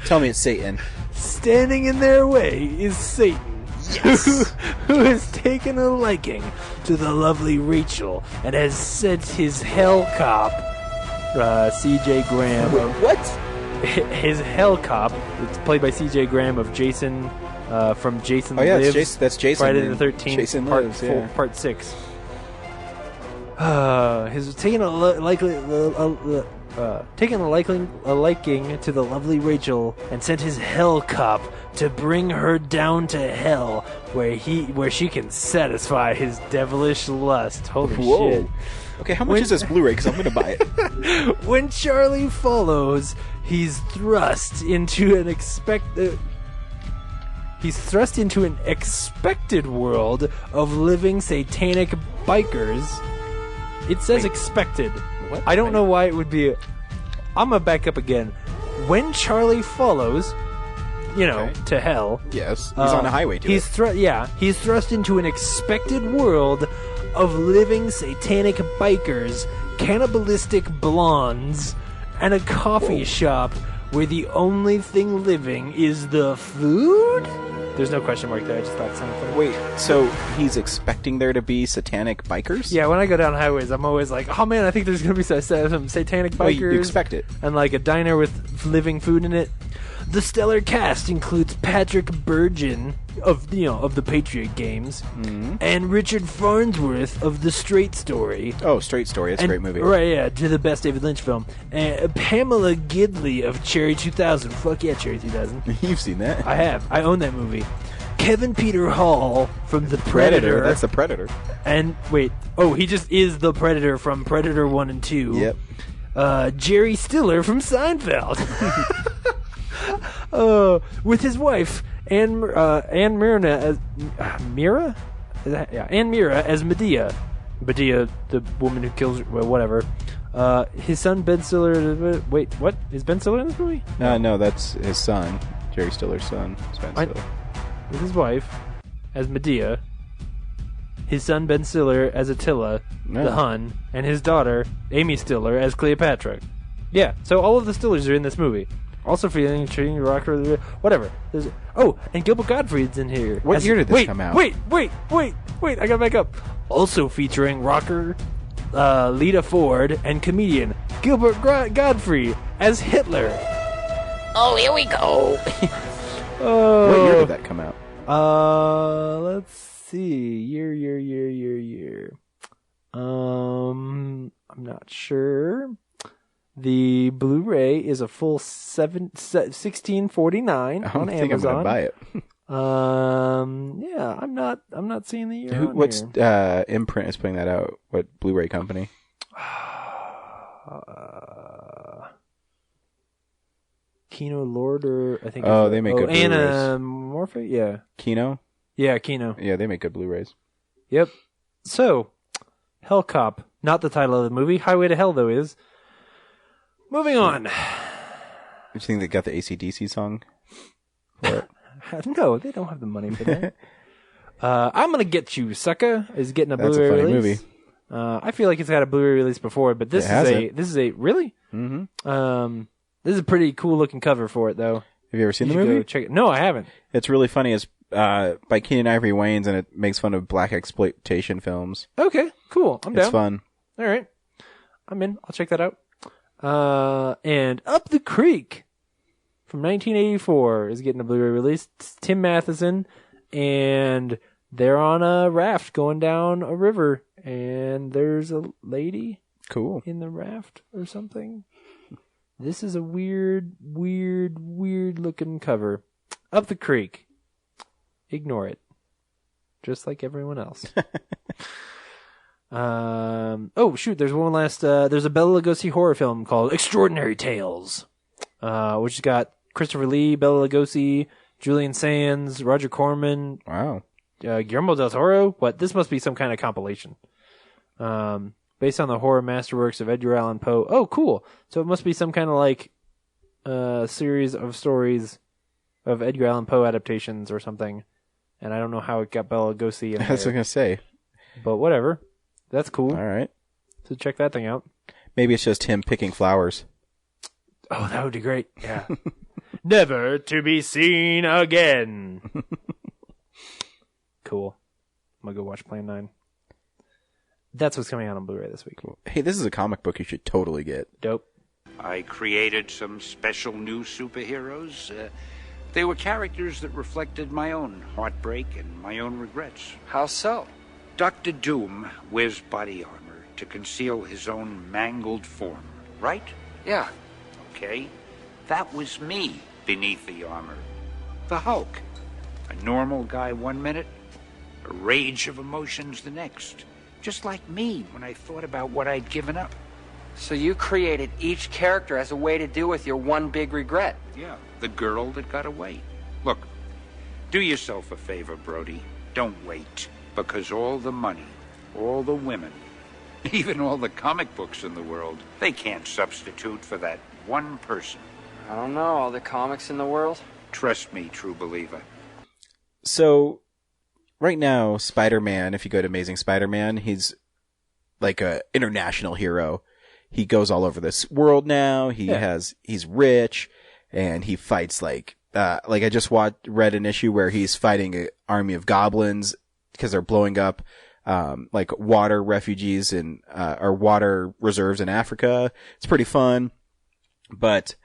[SPEAKER 3] Tell me it's Satan.
[SPEAKER 2] Standing in their way is Satan. Yes. who has taken a liking to the lovely Rachel and has sent his hell cop, C.J. Graham.
[SPEAKER 3] What?
[SPEAKER 2] His hell cop, it's played by C.J. Graham of Jason, from Jason Lives.
[SPEAKER 3] That's Jason.
[SPEAKER 2] Friday the 13th,
[SPEAKER 3] Jason
[SPEAKER 2] part,
[SPEAKER 3] Lives, yeah.
[SPEAKER 2] Part 6. He's taken a liking to the lovely Rachel and sent his hell cop to bring her down to hell, where she can satisfy his devilish lust. Holy shit!
[SPEAKER 3] Okay, how much is this Blu-ray? Because I'm going to buy it.
[SPEAKER 2] When Charlie follows, he's thrust into an expected world of living satanic bikers. It says expected.
[SPEAKER 3] What?
[SPEAKER 2] I don't know why it would be. I'm gonna back up again. When Charlie follows, to hell.
[SPEAKER 3] Yes, he's on a highway to
[SPEAKER 2] He's thrust into an expected world of living satanic bikers, cannibalistic blondes, and a coffee shop where the only thing living is the food. There's no question mark there. I just thought something.
[SPEAKER 3] Wait, so he's expecting there to be satanic bikers?
[SPEAKER 2] Yeah, when I go down highways, I'm always like, oh man, I think there's going to be some satanic bikers.
[SPEAKER 3] Oh, you expect it.
[SPEAKER 2] And like a diner with living food in it. The stellar cast includes Patrick Bergin of the Patriot Games, and Richard Farnsworth of The Straight Story.
[SPEAKER 3] Oh, Straight Story. That's a great movie.
[SPEAKER 2] Right, yeah, to the best David Lynch film. Pamela Gidley of Cherry 2000. Fuck yeah, Cherry 2000.
[SPEAKER 3] You've seen that.
[SPEAKER 2] I have. I own that movie. Kevin Peter Hall from The Predator.
[SPEAKER 3] That's the Predator.
[SPEAKER 2] And wait, he just is the Predator from Predator 1 and 2.
[SPEAKER 3] Yep.
[SPEAKER 2] Jerry Stiller from Seinfeld. With his wife Anne Mira as Mira? Anne Mira as Medea. Medea, the woman who kills whatever. His son Ben Stiller. Wait, what? Is Ben Stiller in this movie?
[SPEAKER 3] No, that's his son, Jerry Stiller's son, Ben Stiller.
[SPEAKER 2] With his wife as Medea, his son Ben Stiller as Attila the Hun, and his daughter Amy Stiller as Cleopatra. Yeah, so all of the Stillers are in this movie. Also featuring Rocker, whatever. And Gilbert Gottfried's in here.
[SPEAKER 3] What year did this come out?
[SPEAKER 2] Wait, I gotta back up. Also featuring rocker Lita Ford and comedian Gilbert Gottfried as Hitler.
[SPEAKER 9] Oh, here we go.
[SPEAKER 3] What year did that come out?
[SPEAKER 2] Let's see. Year. I'm not sure. The Blu-ray is a full $16.49 on Amazon.
[SPEAKER 3] I think I'm gonna buy it.
[SPEAKER 2] Yeah, I'm not seeing the year.
[SPEAKER 3] What's Imprint is putting that out? What Blu-ray company?
[SPEAKER 2] Kino Lord, or I think.
[SPEAKER 3] Oh, they make good Blu-rays.
[SPEAKER 2] Anamorphic, yeah.
[SPEAKER 3] Kino.
[SPEAKER 2] Yeah, Kino.
[SPEAKER 3] Yeah, they make good Blu-rays.
[SPEAKER 2] Yep. So, Hell Cop, not the title of the movie. Highway to Hell, though, is. Moving on.
[SPEAKER 3] Do you think they got the AC/DC song for it?
[SPEAKER 2] No, they don't have the money for that. I'm Gonna Get You, Sucker is getting a
[SPEAKER 3] That's
[SPEAKER 2] Blu-ray
[SPEAKER 3] a funny
[SPEAKER 2] release.
[SPEAKER 3] movie.
[SPEAKER 2] I feel like it's got a Blu-ray release before, but this is a really.
[SPEAKER 3] Mm-hmm.
[SPEAKER 2] This is a pretty cool looking cover for it, though.
[SPEAKER 3] Have you ever seen
[SPEAKER 2] You
[SPEAKER 3] the
[SPEAKER 2] should
[SPEAKER 3] movie?
[SPEAKER 2] go check it. No, I haven't.
[SPEAKER 3] It's really funny. It's by Keenan Ivory Wayans, and it makes fun of black exploitation films.
[SPEAKER 2] Okay, cool. I'm down.
[SPEAKER 3] It's fun.
[SPEAKER 2] All right, I'm in. I'll check that out. And Up the Creek from 1984 is getting a Blu-ray release. It's Tim Matheson, and they're on a raft going down a river, and there's a lady
[SPEAKER 3] Cool.
[SPEAKER 2] in the raft or something. This is a weird looking cover. Up the Creek. Ignore it. Just like everyone else. Oh, shoot. There's one last. There's a Bela Lugosi horror film called Extraordinary Tales, which has got Christopher Lee, Bela Lugosi, Julian Sands, Roger Corman,
[SPEAKER 3] Wow.
[SPEAKER 2] Guillermo del Toro. What? This must be some kind of compilation. Based on the horror masterworks of Edgar Allan Poe. Oh, cool. So it must be some kind of like series of stories of Edgar Allan Poe adaptations or something. And I don't know how it got Bela Lugosi in
[SPEAKER 3] That's what I was
[SPEAKER 2] there.
[SPEAKER 3] going to say.
[SPEAKER 2] But whatever. That's cool.
[SPEAKER 3] All right.
[SPEAKER 2] So check that thing out.
[SPEAKER 3] Maybe it's just him picking flowers.
[SPEAKER 2] Oh, that would be great. Yeah. Never to be seen again. Cool. I'm going to go watch Plan 9. That's what's coming out on Blu-ray this week.
[SPEAKER 3] Hey, this is a comic book you should totally get.
[SPEAKER 2] Dope.
[SPEAKER 10] I created some special new superheroes. They were characters that reflected my own heartbreak and my own regrets.
[SPEAKER 11] How so?
[SPEAKER 10] Dr. Doom wears body armor to conceal his own mangled form, right?
[SPEAKER 11] Yeah.
[SPEAKER 10] Okay. That was me beneath the armor. The Hulk. A normal guy 1 minute, a rage of emotions the next. Just like me when I thought about what I'd given up.
[SPEAKER 11] So you created each character as a way to deal with your one big regret.
[SPEAKER 10] Yeah, the girl that got away. Look, do yourself a favor, Brody. Don't wait. Because all the money, all the women, even all the comic books in the world, they can't substitute for that one person.
[SPEAKER 11] I don't know, all the comics in the world?
[SPEAKER 10] Trust me, true believer.
[SPEAKER 3] So, right now, Spider-Man, if you go to Amazing Spider-Man, he's like a international hero. He goes all over this world now. He's rich, and he fights like I just read an issue where he's fighting an army of goblins because they're blowing up, like water refugees and, or water reserves in Africa. It's pretty fun. But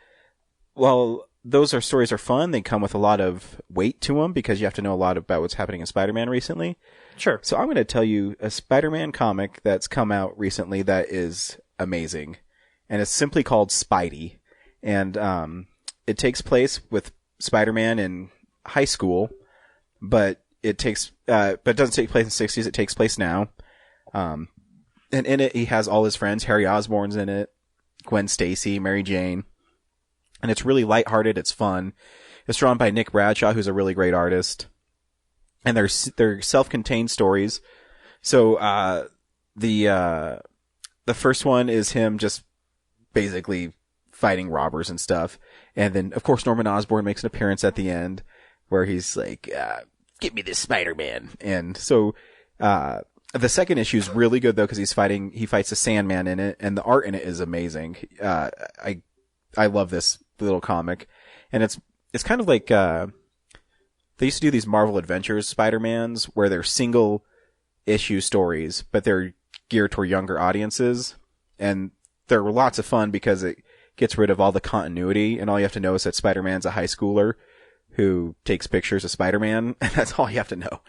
[SPEAKER 3] while those stories are fun, they come with a lot of weight to them because you have to know a lot about what's happening in Spider-Man recently.
[SPEAKER 2] Sure.
[SPEAKER 3] So I'm going to tell you a Spider-Man comic that's come out recently that is amazing. And it's simply called Spidey. And it takes place with Spider-Man in high school, but it doesn't take place in the 60s. It takes place now. And in it, he has all his friends. Harry Osborn's in it, Gwen Stacy, Mary Jane. And it's really lighthearted. It's fun. It's drawn by Nick Bradshaw, who's a really great artist. And they're self-contained stories. So, the first one is him just basically fighting robbers and stuff. And then, of course, Norman Osborn makes an appearance at the end where he's like, give me this Spider-Man. And so, the second issue is really good though, cause he fights the Sandman in it, and the art in it is amazing. I love this little comic. And it's kind of like, they used to do these Marvel Adventures Spider-Mans where they're single issue stories, but they're geared toward younger audiences. And they're lots of fun because it gets rid of all the continuity, and all you have to know is that Spider-Man's a high schooler who takes pictures of Spider-Man, and that's all you have to know.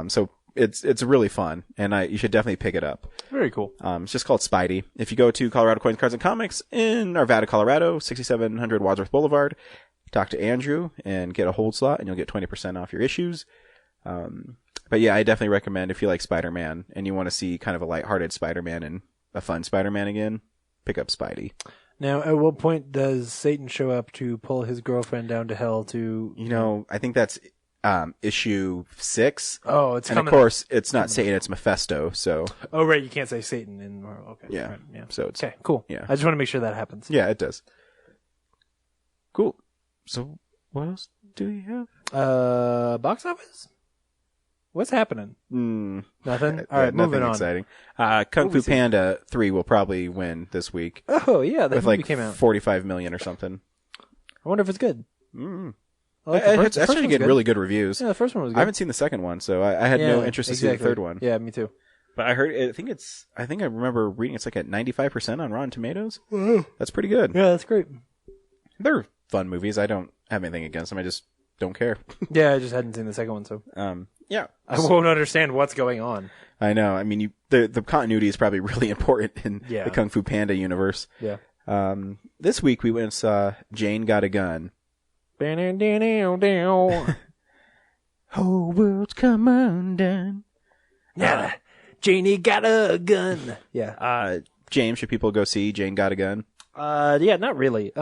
[SPEAKER 3] So it's really fun, and you should definitely pick it up.
[SPEAKER 2] Very cool.
[SPEAKER 3] It's just called Spidey. If you go to Colorado Coins, Cards, and Comics in Arvada, Colorado, 6700 Wadsworth Boulevard, talk to Andrew and get a hold slot, and you'll get 20% off your issues. But yeah, I definitely recommend if you like Spider-Man and you want to see kind of a lighthearted Spider-Man and a fun Spider-Man again, pick up Spidey.
[SPEAKER 2] Now, at what point does Satan show up to pull his girlfriend down to hell to...
[SPEAKER 3] You know, I think that's issue 6.
[SPEAKER 2] Oh, it's
[SPEAKER 3] and
[SPEAKER 2] coming
[SPEAKER 3] of course, it's not Satan, it's Mephisto, so...
[SPEAKER 2] Oh, right, you can't say Satan in Marvel. Okay.
[SPEAKER 3] Yeah.
[SPEAKER 2] Right, yeah.
[SPEAKER 3] So it's...
[SPEAKER 2] Okay, cool.
[SPEAKER 3] Yeah.
[SPEAKER 2] I just want to make sure that happens.
[SPEAKER 3] Yeah, it does. Cool. So, what else do we have?
[SPEAKER 2] Box office? What's happening? Nothing? All right,
[SPEAKER 3] nothing
[SPEAKER 2] moving on.
[SPEAKER 3] exciting. Kung Fu Panda 3 will probably win this week.
[SPEAKER 2] Oh, yeah, that
[SPEAKER 3] with
[SPEAKER 2] movie
[SPEAKER 3] like
[SPEAKER 2] came out.
[SPEAKER 3] 45 million or something.
[SPEAKER 2] I wonder if it's good.
[SPEAKER 3] It's actually getting really good reviews.
[SPEAKER 2] Yeah, the first one was good.
[SPEAKER 3] I haven't seen the second one, so I had no interest to see the third one.
[SPEAKER 2] Yeah, me too.
[SPEAKER 3] But I heard, I think I remember reading it's like at 95% on Rotten Tomatoes. That's pretty good.
[SPEAKER 2] Yeah, that's great.
[SPEAKER 3] They're fun movies. I don't have anything against them. I just don't care.
[SPEAKER 2] Yeah, I just hadn't seen the second one, so.
[SPEAKER 3] Yeah.
[SPEAKER 2] I won't understand what's going on.
[SPEAKER 3] I know. I mean, the continuity is probably really important in the Kung Fu Panda universe.
[SPEAKER 2] Yeah.
[SPEAKER 3] This week we went and saw Jane Got a Gun. Whole world's come undone.
[SPEAKER 2] Yeah. Janie got a gun. Yeah.
[SPEAKER 3] James, should people go see Jane Got a Gun?
[SPEAKER 2] Yeah, not really.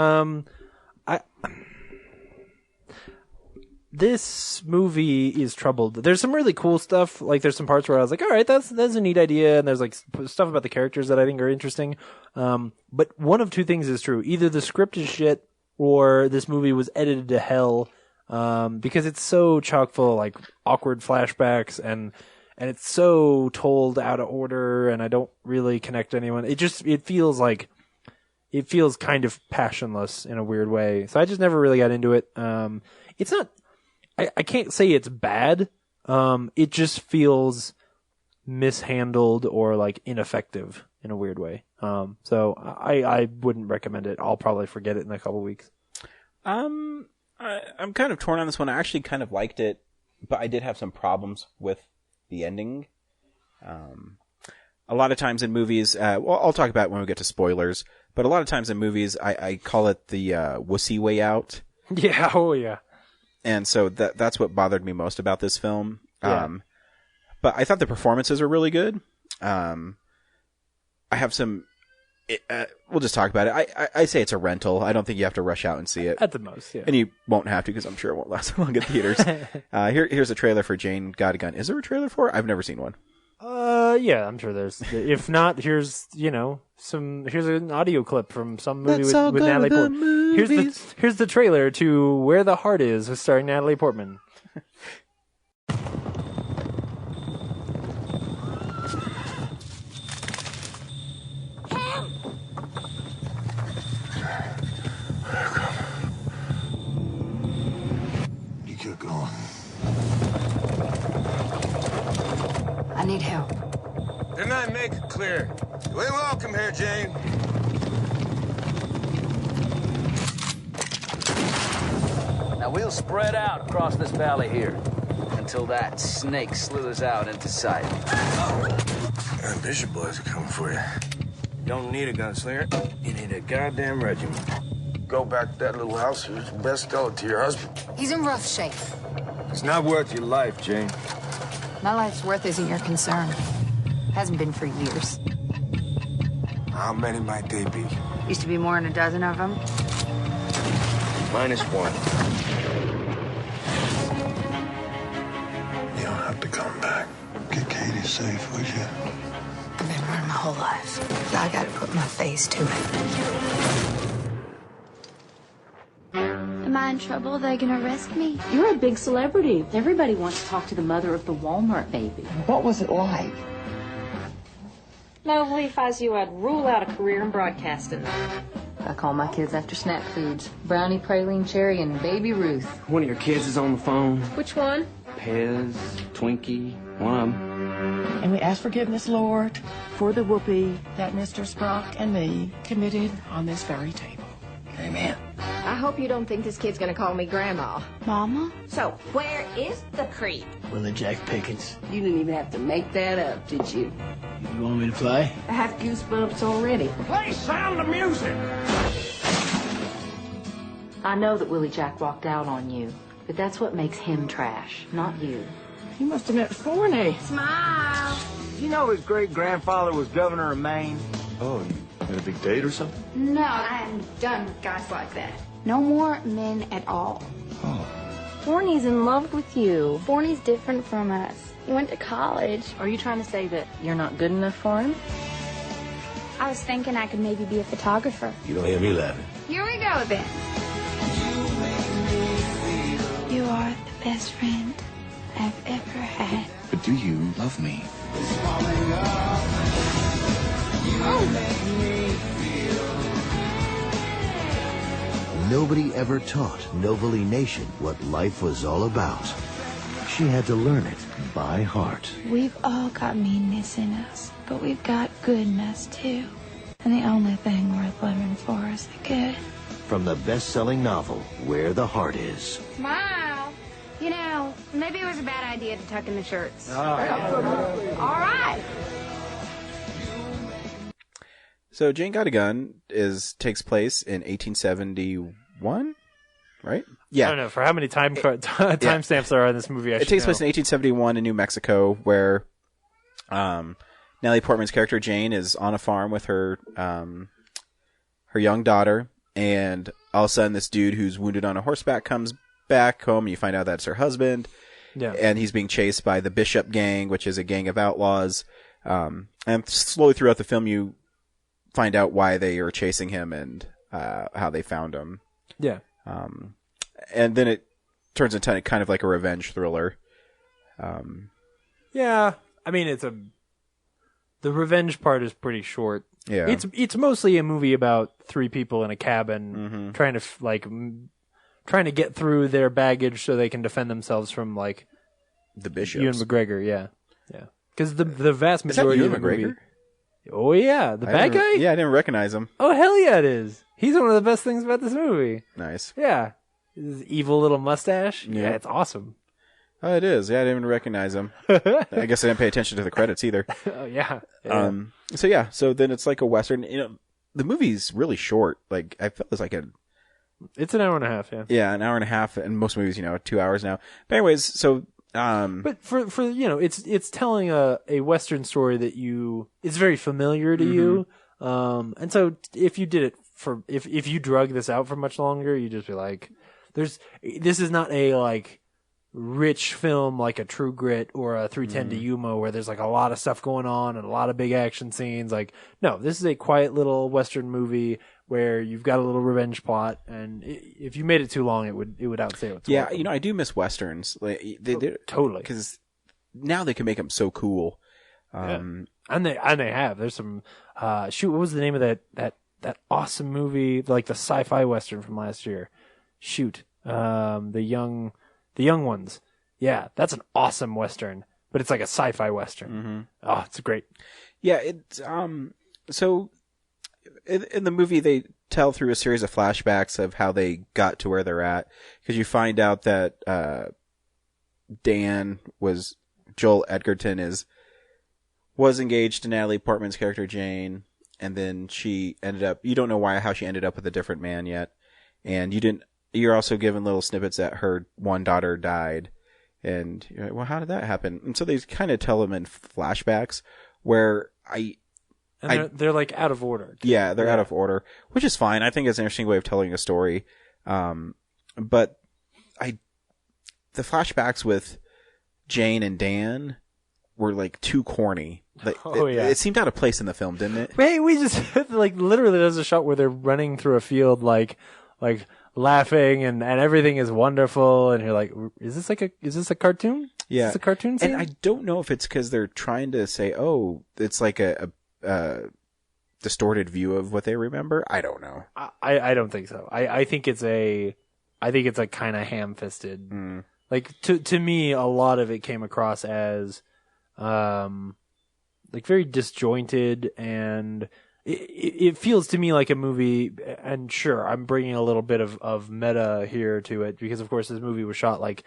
[SPEAKER 2] This movie is troubled. There's some really cool stuff. Like, there's some parts where I was like, all right, that's a neat idea. And there's like stuff about the characters that I think are interesting. But one of two things is true. Either the script is shit or this movie was edited to hell. Because it's so chock full of like awkward flashbacks and it's so told out of order and I don't really connect to anyone. It feels kind of passionless in a weird way. So I just never really got into it. It's not, I can't say it's bad. It just feels mishandled or like ineffective in a weird way. So I wouldn't recommend it. I'll probably forget it in a couple weeks.
[SPEAKER 3] I'm kind of torn on this one. I actually kind of liked it, but I did have some problems with the ending. A lot of times in movies, well, I'll talk about it when we get to spoilers, but a lot of times in movies, I call it the wussy way out.
[SPEAKER 2] Yeah, oh yeah.
[SPEAKER 3] And so that's what bothered me most about this film.
[SPEAKER 2] Yeah.
[SPEAKER 3] But I thought the performances were really good. I have some... we'll just talk about it. I say it's a rental. I don't think you have to rush out and see it.
[SPEAKER 2] At the most, yeah.
[SPEAKER 3] And you won't have to because I'm sure it won't last long at theaters. Here's a trailer for Jane Got a Gun. Is there a trailer for it? I've never seen one.
[SPEAKER 2] Yeah, I'm sure there's. If not, here's an audio clip from some movie with Natalie Portman. Here's the trailer to Where the Heart Is, starring Natalie Portman.
[SPEAKER 12] You keep going.
[SPEAKER 13] I need help.
[SPEAKER 12] Didn't I make it clear? You ain't welcome here, Jane.
[SPEAKER 14] Now we'll spread out across this valley here until that snake slithers out into sight.
[SPEAKER 12] And Bishop boys are coming for you. Don't need a gunslinger. You need a goddamn regiment. Go back to that little house. You best tell it to your husband.
[SPEAKER 13] He's in rough shape.
[SPEAKER 12] It's not worth your life, Jane.
[SPEAKER 13] My life's worth isn't your concern. Hasn't been for years.
[SPEAKER 12] How many might they be?
[SPEAKER 13] Used to be more than a dozen of them.
[SPEAKER 12] -1. You don't have to come back. Get Katie safe, would you?
[SPEAKER 13] I've been running my whole life. I gotta put my face to it.
[SPEAKER 15] Am I in trouble? Are they gonna arrest me?
[SPEAKER 16] You're a big celebrity. Everybody wants to talk to the mother of the Walmart baby.
[SPEAKER 17] What was it like?
[SPEAKER 16] Lovely, if I was you, I'd rule out a career in broadcasting.
[SPEAKER 17] I call my kids after snack foods. Brownie, Praline, Cherry, and Baby Ruth.
[SPEAKER 18] One of your kids is on the phone.
[SPEAKER 16] Which one?
[SPEAKER 18] Pez, Twinkie, one of them.
[SPEAKER 17] And we ask forgiveness, Lord, for the whoopee that Mr. Sprock and me committed on this very table. Amen.
[SPEAKER 19] I hope you don't think this kid's gonna call me Grandma.
[SPEAKER 15] Mama?
[SPEAKER 19] So, where is the creep?
[SPEAKER 18] Willie Jack Pickens.
[SPEAKER 16] You didn't even have to make that up, did you?
[SPEAKER 18] You want me to play?
[SPEAKER 16] I have goosebumps already.
[SPEAKER 5] Play Sound of Music!
[SPEAKER 16] I know that Willie Jack walked out on you, but that's what makes him trash, not you.
[SPEAKER 17] You must have met Forney.
[SPEAKER 19] Smile!
[SPEAKER 20] You know his great-grandfather was governor of Maine?
[SPEAKER 12] Oh, you had a big date or something?
[SPEAKER 15] No, I'm done with guys like that. No more men at all.
[SPEAKER 12] Oh.
[SPEAKER 16] Forney's in love with you.
[SPEAKER 15] Forney's different from us. He went to college.
[SPEAKER 16] Are you trying to say that you're not good enough for him?
[SPEAKER 15] I was thinking I could maybe be a photographer.
[SPEAKER 12] You don't hear me laughing.
[SPEAKER 15] Here we go then. You are the best friend I've ever had.
[SPEAKER 21] Do you love me?
[SPEAKER 22] Nobody ever taught Novalee Nation what life was all about. She had to learn it by heart.
[SPEAKER 15] We've all got meanness in us, but we've got goodness too. And the only thing worth living for is the good.
[SPEAKER 22] From the best-selling novel, Where the Heart Is.
[SPEAKER 19] Smile. You know, maybe it was a bad idea to tuck in the shirts.
[SPEAKER 3] All
[SPEAKER 19] right.
[SPEAKER 3] So Jane Got a Gun takes place in 1871, right? Yeah.
[SPEAKER 2] I don't know for how many timestamps there are in this movie.
[SPEAKER 3] It takes place in 1871 in New Mexico, where Natalie Portman's character Jane is on a farm with her young daughter, and all of a sudden this dude who's wounded on a horseback comes back home, and you find out that's her husband.
[SPEAKER 2] Yeah.
[SPEAKER 3] And he's being chased by the Bishop Gang, which is a gang of outlaws. And slowly throughout the film, you find out why they are chasing him and how they found him.
[SPEAKER 2] Yeah.
[SPEAKER 3] And then it turns into kind of like a revenge thriller.
[SPEAKER 2] Yeah, I mean the revenge part is pretty short.
[SPEAKER 3] Yeah,
[SPEAKER 2] it's mostly a movie about three people in a cabin trying to get through their baggage so they can defend themselves from like
[SPEAKER 3] the bishops.
[SPEAKER 2] Ewan McGregor, yeah. Because the vast majority
[SPEAKER 3] is that
[SPEAKER 2] of the
[SPEAKER 3] Ewan McGregor?
[SPEAKER 2] movie. Oh yeah, the bad guy.
[SPEAKER 3] Yeah, I didn't recognize him.
[SPEAKER 2] Oh hell yeah, it is. He's one of the best things about this movie.
[SPEAKER 3] Nice.
[SPEAKER 2] Yeah, his evil little mustache. Yeah, it's awesome.
[SPEAKER 3] Oh, it is. Yeah, I didn't even recognize him. I guess I didn't pay attention to the credits either.
[SPEAKER 2] Oh yeah.
[SPEAKER 3] So then it's like a Western. You know, the movie's really short. Like I felt it's like
[SPEAKER 2] it's an hour and a half. Yeah.
[SPEAKER 3] Yeah, an hour and a half, and most movies, 2 hours now. But anyways, so.
[SPEAKER 2] But for it's telling a Western story that it's very familiar to you, and so if you did it if you drug this out for much longer, you'd just be like, this is not a like rich film like a True Grit or a 3:10 to Yuma where there's like a lot of stuff going on and a lot of big action scenes. Like, no, this is a quiet little Western movie where you've got a little revenge plot, and if you made it too long, it would outstay what's welcome.
[SPEAKER 3] I do miss Westerns. Like, they
[SPEAKER 2] totally,
[SPEAKER 3] because now they can make them so cool.
[SPEAKER 2] And they have. There's some what was the name of that awesome movie, like the sci-fi Western from last year? The young ones. Yeah, that's an awesome Western, but it's like a sci-fi Western. Oh, it's great.
[SPEAKER 3] Yeah, it's so. In the movie, they tell through a series of flashbacks of how they got to where they're at, because you find out that Joel Edgerton was engaged to Natalie Portman's character Jane, and then she ended up. You don't know how she ended up with a different man yet, and you're also given little snippets that her one daughter died, and you're like, well, how did that happen? And so they kind of tell them in flashbacks where
[SPEAKER 2] they're like out of order.
[SPEAKER 3] Yeah, they're out of order, which is fine. I think it's an interesting way of telling a story. But the flashbacks with Jane and Dan were like too corny. Like, it seemed out of place in the film, didn't it?
[SPEAKER 2] Hey, we just like literally there's a shot where they're running through a field like laughing and everything is wonderful, and you're like, is this a cartoon?
[SPEAKER 3] Yeah,
[SPEAKER 2] is this a cartoon scene?
[SPEAKER 3] And I don't know if it's because they're trying to say, oh, it's like a distorted view of what they remember. I don't know.
[SPEAKER 2] I don't think so. I think it's a kind of ham-fisted. Like to me, a lot of it came across as like very disjointed, and it feels to me like a movie. And sure, I'm bringing a little bit of meta here to it because, of course, this movie was shot like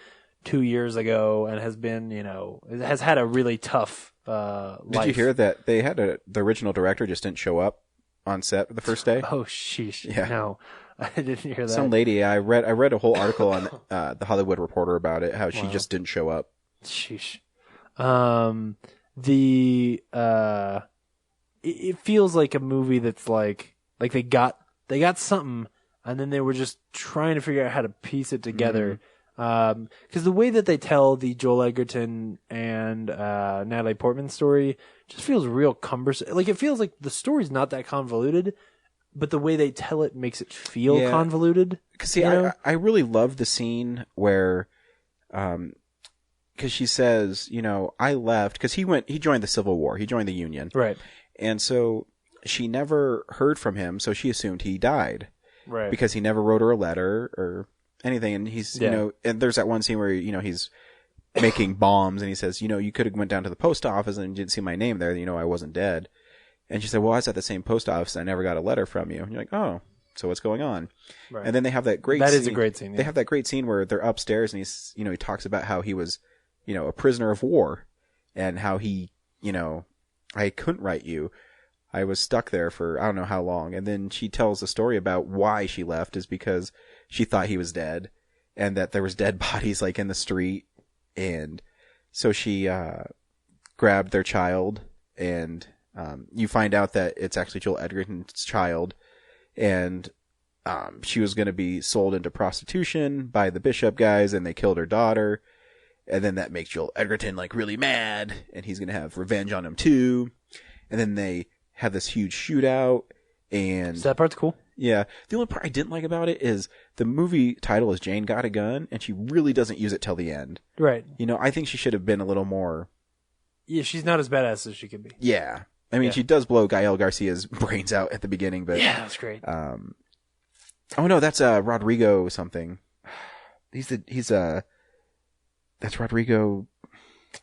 [SPEAKER 2] 2 years ago and has been, it has had a really tough life.
[SPEAKER 3] Did you hear that they had the original director just didn't show up on set the first day?
[SPEAKER 2] Oh, sheesh.
[SPEAKER 3] Yeah.
[SPEAKER 2] No, I didn't hear that.
[SPEAKER 3] Some lady, I read a whole article on the Hollywood Reporter about it, how she just didn't show up.
[SPEAKER 2] Sheesh. It feels like a movie that's like they got something and then they were just trying to figure out how to piece it together. Because the way that they tell the Joel Edgerton and Natalie Portman story just feels real cumbersome. Like, it feels like the story's not that convoluted, but the way they tell it makes it feel convoluted.
[SPEAKER 3] Because I really love the scene where because she says, you know, I left because he joined the Civil War. He joined the Union.
[SPEAKER 2] Right.
[SPEAKER 3] And so she never heard from him, so she assumed he died.
[SPEAKER 2] Right.
[SPEAKER 3] Because he never wrote her a letter or anything. And he's,
[SPEAKER 2] Yeah.
[SPEAKER 3] you know, and there's that one scene where, you know, he's making bombs and he says, you know, you could have went down to the post office and didn't see my name there. You know, I wasn't dead. And she said, well, I was at the same post office and I never got a letter from you. And you're like, oh, so what's going on?
[SPEAKER 2] Right.
[SPEAKER 3] And then they have that great
[SPEAKER 2] That
[SPEAKER 3] scene.
[SPEAKER 2] is a great scene, yeah.
[SPEAKER 3] They have that great scene where they're upstairs and he's, you know, he talks about how he was, you know, a prisoner of war and how he, you know, I couldn't write you. I was stuck there for I don't know how long. And then she tells the story about why she left is because she thought he was dead and that there was dead bodies like in the street. And so she, grabbed their child and, you find out that it's actually Joel Edgerton's child and, she was going to be sold into prostitution by the Bishop guys and they killed her daughter. And then that makes Joel Edgerton like really mad and he's going to have revenge on him too. And then they have this huge shootout and
[SPEAKER 2] So that part's cool.
[SPEAKER 3] yeah. The only part I didn't like about it is the movie title is Jane Got a Gun and she really doesn't use it till the end.
[SPEAKER 2] Right.
[SPEAKER 3] You know, I think she should have been a little more.
[SPEAKER 2] Yeah, she's not as badass as she could be.
[SPEAKER 3] Yeah. I mean,
[SPEAKER 2] Yeah.
[SPEAKER 3] she does blow Gael Garcia's brains out at the beginning, but
[SPEAKER 2] Yeah, that's great.
[SPEAKER 3] oh no, that's Rodrigo something. That's Rodrigo.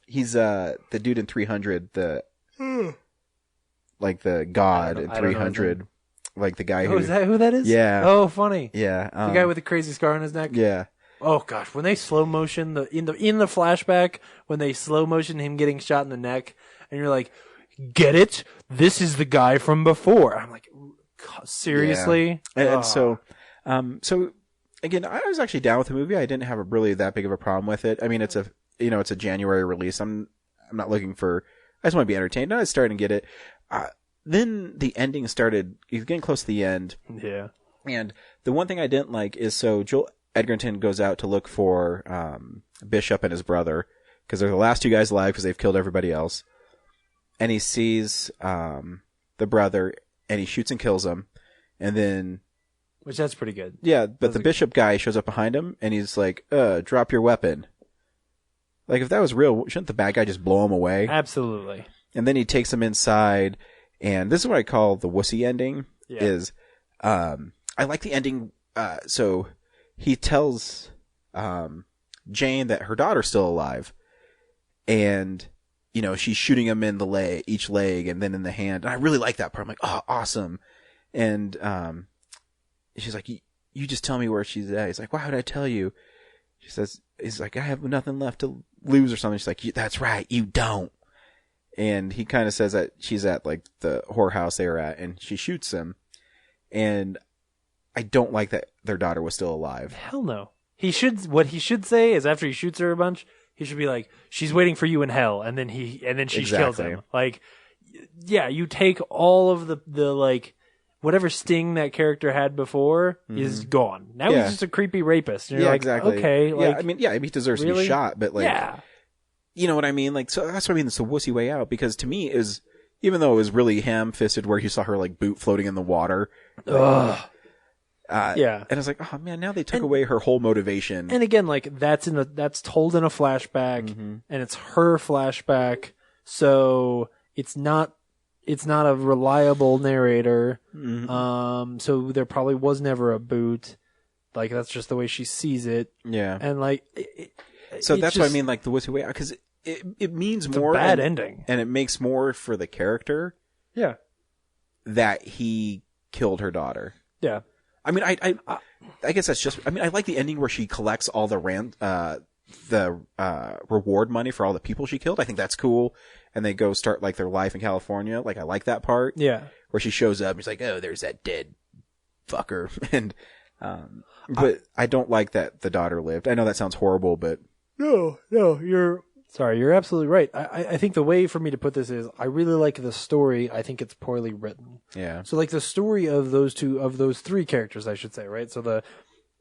[SPEAKER 3] He's the dude in 300, like the god in
[SPEAKER 2] I don't know his
[SPEAKER 3] 300, like the guy
[SPEAKER 2] Oh,
[SPEAKER 3] who
[SPEAKER 2] is that who that is?
[SPEAKER 3] Yeah.
[SPEAKER 2] Oh, funny.
[SPEAKER 3] Yeah.
[SPEAKER 2] The guy with the crazy scar on his neck.
[SPEAKER 3] Yeah.
[SPEAKER 2] Oh gosh, when they slow motion in the flashback, when they slow motion him getting shot in the neck, and you're like, get it? This is the guy from before. I'm like, God, seriously?
[SPEAKER 3] Yeah. And so again, I was actually down with the movie. I didn't have really that big of a problem with it. I mean, it's a January release. I'm not looking for. I just want to be entertained. I was starting to get it. Then the ending started. He's getting close to the end.
[SPEAKER 2] Yeah.
[SPEAKER 3] And the one thing I didn't like is so Joel Edgerton goes out to look for Bishop and his brother because they're the last two guys alive because they've killed everybody else. And he sees the brother and he shoots and kills him. And then.
[SPEAKER 2] Which that's pretty good.
[SPEAKER 3] Yeah, but the Bishop guy shows up behind him and he's like, drop your weapon. Like, if that was real, shouldn't the bad guy just blow him away?
[SPEAKER 2] Absolutely.
[SPEAKER 3] And then he takes him inside, and this is what I call the wussy ending, is, I like the ending, so he tells, Jane that her daughter's still alive, and, you know, she's shooting him in the each leg, and then in the hand, and I really like that part. I'm like, oh, awesome. And, she's like, you just tell me where she's at. He's like, why would I tell you? She says, he's like, I have nothing left to lose or something. She's like, that's right, you don't. And he kind of says that she's at like the whorehouse they were at and she shoots him. And I don't like that their daughter was still alive.
[SPEAKER 2] Hell no. What he should say is after he shoots her a bunch, he should be like, she's waiting for you in hell. And then she kills him. Like, yeah, you take all of the like, whatever sting that character had before is gone. Now he's just a creepy rapist. And you're like,
[SPEAKER 3] exactly.
[SPEAKER 2] Okay. Like,
[SPEAKER 3] yeah, I mean, he deserves to be shot, but like, you know what I mean? Like, so that's what I mean. It's a wussy way out because to me is, even though it was really ham-fisted where you saw her like boot floating in the water. And I was like, oh man, now they took away her whole motivation.
[SPEAKER 2] And again, like that's told in a flashback and it's her flashback. So it's not a reliable narrator. So there probably was never a boot. Like that's just the way she sees it.
[SPEAKER 3] Yeah.
[SPEAKER 2] And like,
[SPEAKER 3] so that's what I mean, like the wussy way out, because it means
[SPEAKER 2] it's
[SPEAKER 3] more.
[SPEAKER 2] A bad ending.
[SPEAKER 3] And it makes more for the character.
[SPEAKER 2] Yeah.
[SPEAKER 3] That he killed her daughter.
[SPEAKER 2] Yeah.
[SPEAKER 3] I mean, I guess that's just, I mean, I like the ending where she collects all the reward money for all the people she killed. I think that's cool. And they go start like their life in California. Like I like that part.
[SPEAKER 2] Yeah.
[SPEAKER 3] Where she shows up and she's like, oh, there's that dead fucker. And, but I don't like that the daughter lived. I know that sounds horrible, but.
[SPEAKER 2] No, you're absolutely right. I think the way for me to put this is I really like the story. I think it's poorly written.
[SPEAKER 3] Yeah.
[SPEAKER 2] So like the story of those three characters, I should say, right? So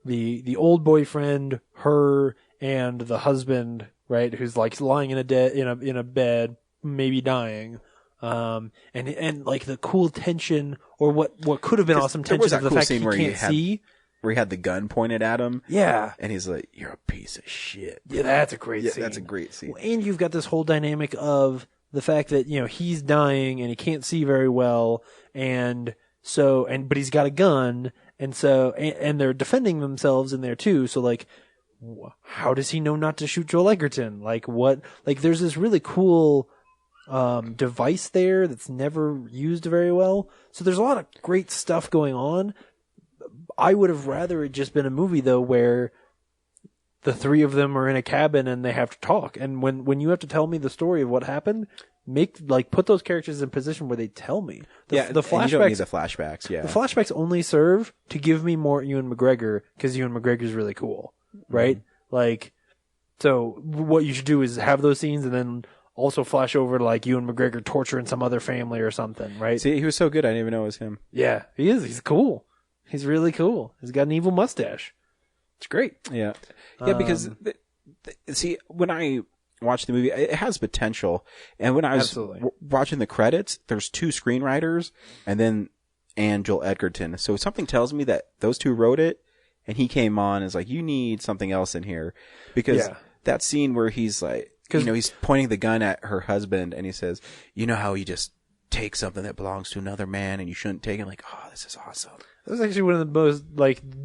[SPEAKER 2] the old boyfriend, her, and the husband, right, who's like lying in a bed, maybe dying. And like the cool tension or what could have been awesome tension of the fact he can't see.
[SPEAKER 3] where he had the gun pointed at him.
[SPEAKER 2] Yeah.
[SPEAKER 3] And he's like, "You're a piece of shit."
[SPEAKER 2] Yeah, that's a great scene.
[SPEAKER 3] That's a great scene.
[SPEAKER 2] And you've got this whole dynamic of the fact that, he's dying and he can't see very well, but he's got a gun, and they're defending themselves in there too. So like, how does he know not to shoot Joel Edgerton? Like what? Like there's this really cool device there that's never used very well. So there's a lot of great stuff going on. I would have rather it just been a movie though where the three of them are in a cabin and they have to talk. And when you have to tell me the story of what happened, put those characters in position where they tell me. The flashbacks.
[SPEAKER 3] And you don't need the flashbacks. Yeah.
[SPEAKER 2] The flashbacks only serve to give me more Ewan McGregor because Ewan McGregor is really cool, right? So what you should do is have those scenes and then also flash over to like Ewan McGregor torturing some other family or something, right?
[SPEAKER 3] See, he was so good, I didn't even know it was him.
[SPEAKER 2] Yeah, he is. He's cool. He's really cool. He's got an evil mustache. It's great.
[SPEAKER 3] Yeah. Yeah, because, see, when I watched the movie, it has potential. And when I was watching the credits, there's 2 screenwriters and Joel Edgerton. So something tells me that those 2 wrote it, and he came on and is like, you need something else in here. Because that scene where he's like, he's pointing the gun at her husband, and he says, you know how you just take something that belongs to another man and you shouldn't take it? Like, oh, this is awesome.
[SPEAKER 2] That was actually one of the most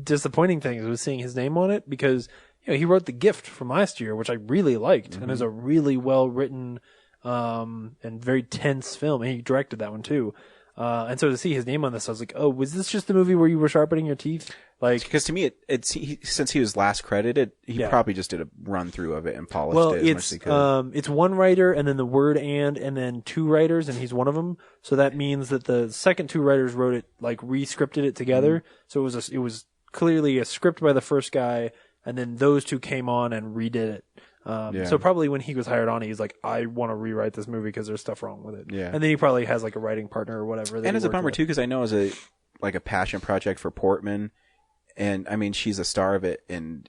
[SPEAKER 2] disappointing things was seeing his name on it because he wrote The Gift from last year, which I really liked, and is a really well written and very tense film. And he directed that one too. And so to see his name on this, I was like, oh, was this just the movie where you were sharpening your teeth? Like,
[SPEAKER 3] because to me, since he was last credited, he probably just did a run through of it and polished it as much as he could.
[SPEAKER 2] It's one writer and then the word and then 2 writers, and he's one of them. So that means that the second 2 writers wrote it, re-scripted it together. So it was clearly a script by the first guy, and then those 2 came on and redid it. So probably when he was hired on, he's like, I want to rewrite this movie because there's stuff wrong with it.
[SPEAKER 3] Yeah.
[SPEAKER 2] And then he probably has a writing partner or whatever.
[SPEAKER 3] And it's a bummer too, because I know it's a passion project for Portman. And I mean, she's a star of it, and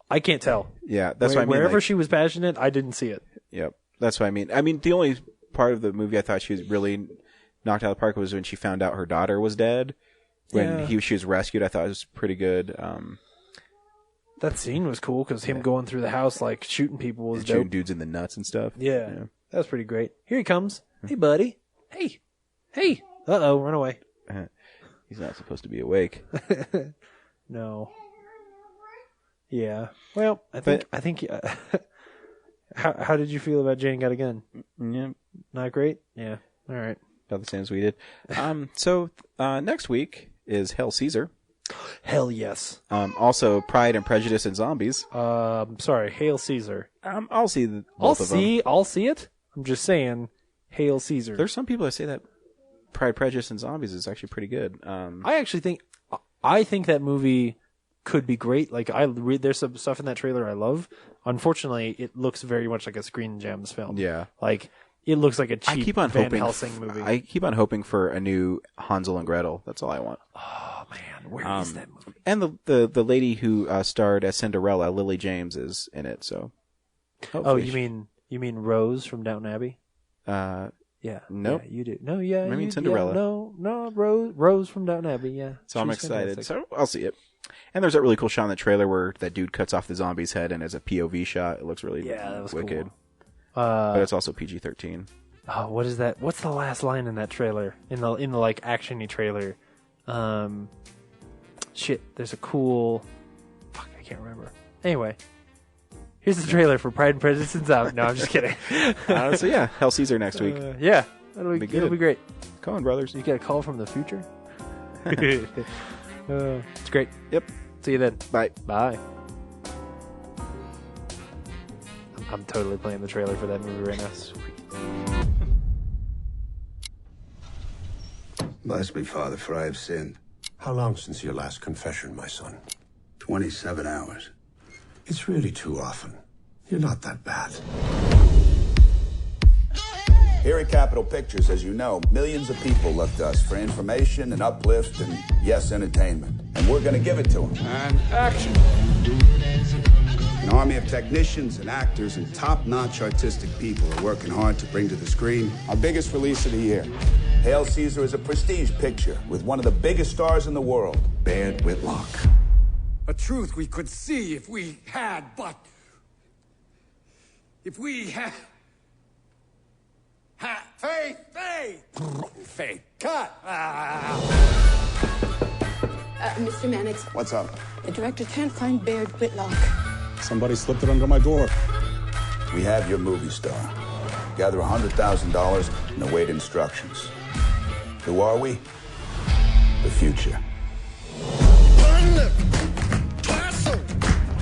[SPEAKER 2] I can't tell.
[SPEAKER 3] Yeah, that's what I mean.
[SPEAKER 2] Wherever she was passionate, I didn't see it.
[SPEAKER 3] Yep, that's what I mean. I mean, the only part of the movie I thought she was really knocked out of the park was when she found out her daughter was dead. When she was rescued, I thought it was pretty good.
[SPEAKER 2] That scene was cool because him going through the house shooting people was dope.
[SPEAKER 3] Shooting dudes in the nuts and stuff.
[SPEAKER 2] Yeah, that was pretty great. Here he comes. Hey, buddy. Hey. Uh-oh, run away.
[SPEAKER 3] He's not supposed to be awake.
[SPEAKER 2] No. Yeah. Well, I think. How did you feel about Jane Got a Gun?
[SPEAKER 3] Yeah.
[SPEAKER 2] Not great. Yeah. All right.
[SPEAKER 3] About the same as we did. So next week is Hail Caesar.
[SPEAKER 2] Hell yes.
[SPEAKER 3] Also Pride and Prejudice and Zombies.
[SPEAKER 2] Sorry, Hail Caesar.
[SPEAKER 3] I'll see both of them.
[SPEAKER 2] I'll see it. I'm just saying, Hail Caesar.
[SPEAKER 3] There's some people that say that Pride, Prejudice, and Zombies is actually pretty good.
[SPEAKER 2] I think that movie could be great. There's some stuff in that trailer I love. Unfortunately, it looks very much like a Screen Gems film.
[SPEAKER 3] Yeah.
[SPEAKER 2] It looks like a cheap Van Helsing movie.
[SPEAKER 3] I keep on hoping for a new Hansel and Gretel. That's all I want.
[SPEAKER 2] Oh man, where is that movie?
[SPEAKER 3] And the lady who starred as Cinderella, Lily James, is in it. So.
[SPEAKER 2] Oh, you mean Rose from Downton Abbey? Yeah.
[SPEAKER 3] Nope.
[SPEAKER 2] Yeah, you do. No, yeah.
[SPEAKER 3] I mean Cinderella.
[SPEAKER 2] Yeah, no, Rose from Downton Abbey, yeah.
[SPEAKER 3] So I'm excited. So I'll see it. And there's that really cool shot in the trailer where that dude cuts off the zombie's head and as a POV shot. It looks really
[SPEAKER 2] that was
[SPEAKER 3] wicked.
[SPEAKER 2] Cool.
[SPEAKER 3] But it's also PG-13.
[SPEAKER 2] Oh, what is that? What's the last line in that trailer? In the action-y trailer. There's a cool... Fuck, I can't remember. Anyway. Here's the trailer for Pride and Prejudice and Zombies. No, I'm just kidding.
[SPEAKER 3] So yeah, Hail Caesar next week.
[SPEAKER 2] Yeah, it'll be great.
[SPEAKER 3] Coen Brothers.
[SPEAKER 2] You get a call from the future? It's great.
[SPEAKER 3] Yep.
[SPEAKER 2] See you then.
[SPEAKER 3] Bye.
[SPEAKER 2] Bye. I'm totally playing the trailer for that movie right now. Sweet.
[SPEAKER 1] Bless me, Father, for I have sinned.
[SPEAKER 21] How long since your last confession, my son?
[SPEAKER 1] 27 hours.
[SPEAKER 21] It's really too often. You're not that bad.
[SPEAKER 23] Here at Capitol Pictures, as you know, millions of people look to us for information and uplift and, yes, entertainment. And we're going to give it to them.
[SPEAKER 10] And action.
[SPEAKER 23] An army of technicians and actors and top-notch artistic people are working hard to bring to the screen our biggest release of the year. Hail Caesar is a prestige picture with one of the biggest stars in the world, Baird Whitlock.
[SPEAKER 4] A truth we could see if we had, but... If we had... Faith! Faith! Cut!
[SPEAKER 6] Mr. Mannix,
[SPEAKER 23] What's up?
[SPEAKER 6] the director can't find Baird Whitlock.
[SPEAKER 23] Somebody slipped it under my door. We have your movie star. Gather $100,000 and await instructions. Who are we? The future.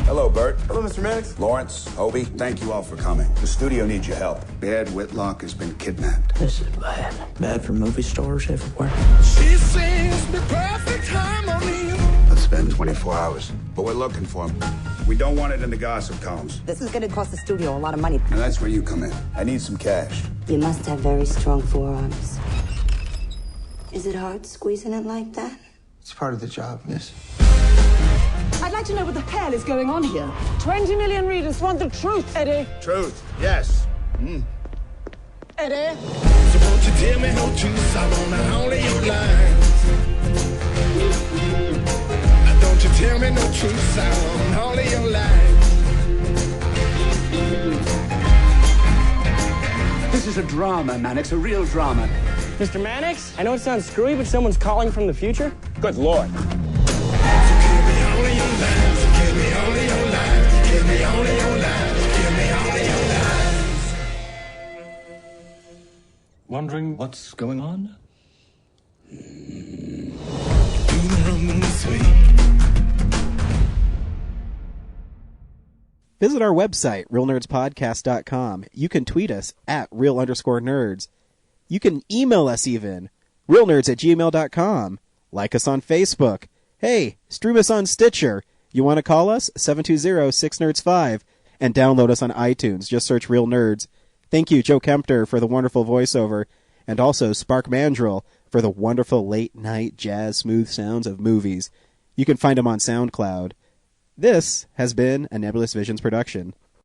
[SPEAKER 23] Hello, Bert.
[SPEAKER 4] Hello, Mr. Mannix.
[SPEAKER 23] Lawrence, Obi, thank you all for coming. The studio needs your help. Baird Whitlock has been kidnapped.
[SPEAKER 18] This is bad. Bad for movie stars everywhere.
[SPEAKER 4] She sings the perfect harmony.
[SPEAKER 23] Let's spend 24 hours. But we're looking for him. We don't want it in the gossip columns.
[SPEAKER 8] This is going to cost the studio a lot of money.
[SPEAKER 23] And that's where you come in. I need some cash.
[SPEAKER 24] You must have very strong forearms. Is it hard squeezing it like that?
[SPEAKER 18] It's part of the job, miss.
[SPEAKER 17] I'd like to know what the hell is going on here. 20 million readers want the truth, Eddie.
[SPEAKER 23] Truth, yes.
[SPEAKER 17] Eddie?
[SPEAKER 4] So won't you tell me no truth? I wanna only your lies. Don't you tell me no truth? I want only your lies.
[SPEAKER 25] This is a drama, Mannix, a real drama.
[SPEAKER 26] Mr. Mannix, I know it sounds screwy, but someone's calling from the future.
[SPEAKER 23] Good Lord.
[SPEAKER 4] Only your lies. Give me only your lies. Give me only your lies. Give me only your lies.
[SPEAKER 18] Wondering what's going on?
[SPEAKER 3] Visit our website, realnerdspodcast.com. You can tweet us at real_nerds. You can email us even, realnerds@gmail.com. Like us on Facebook. Hey, stream us on Stitcher. You want to call us? 720-6nerds5. And download us on iTunes. Just search Real Nerds. Thank you, Joe Kempter, for the wonderful voiceover. And also Spark Mandrill for the wonderful late-night jazz smooth sounds of movies. You can find him on SoundCloud. This has been a Nebulous Visions production.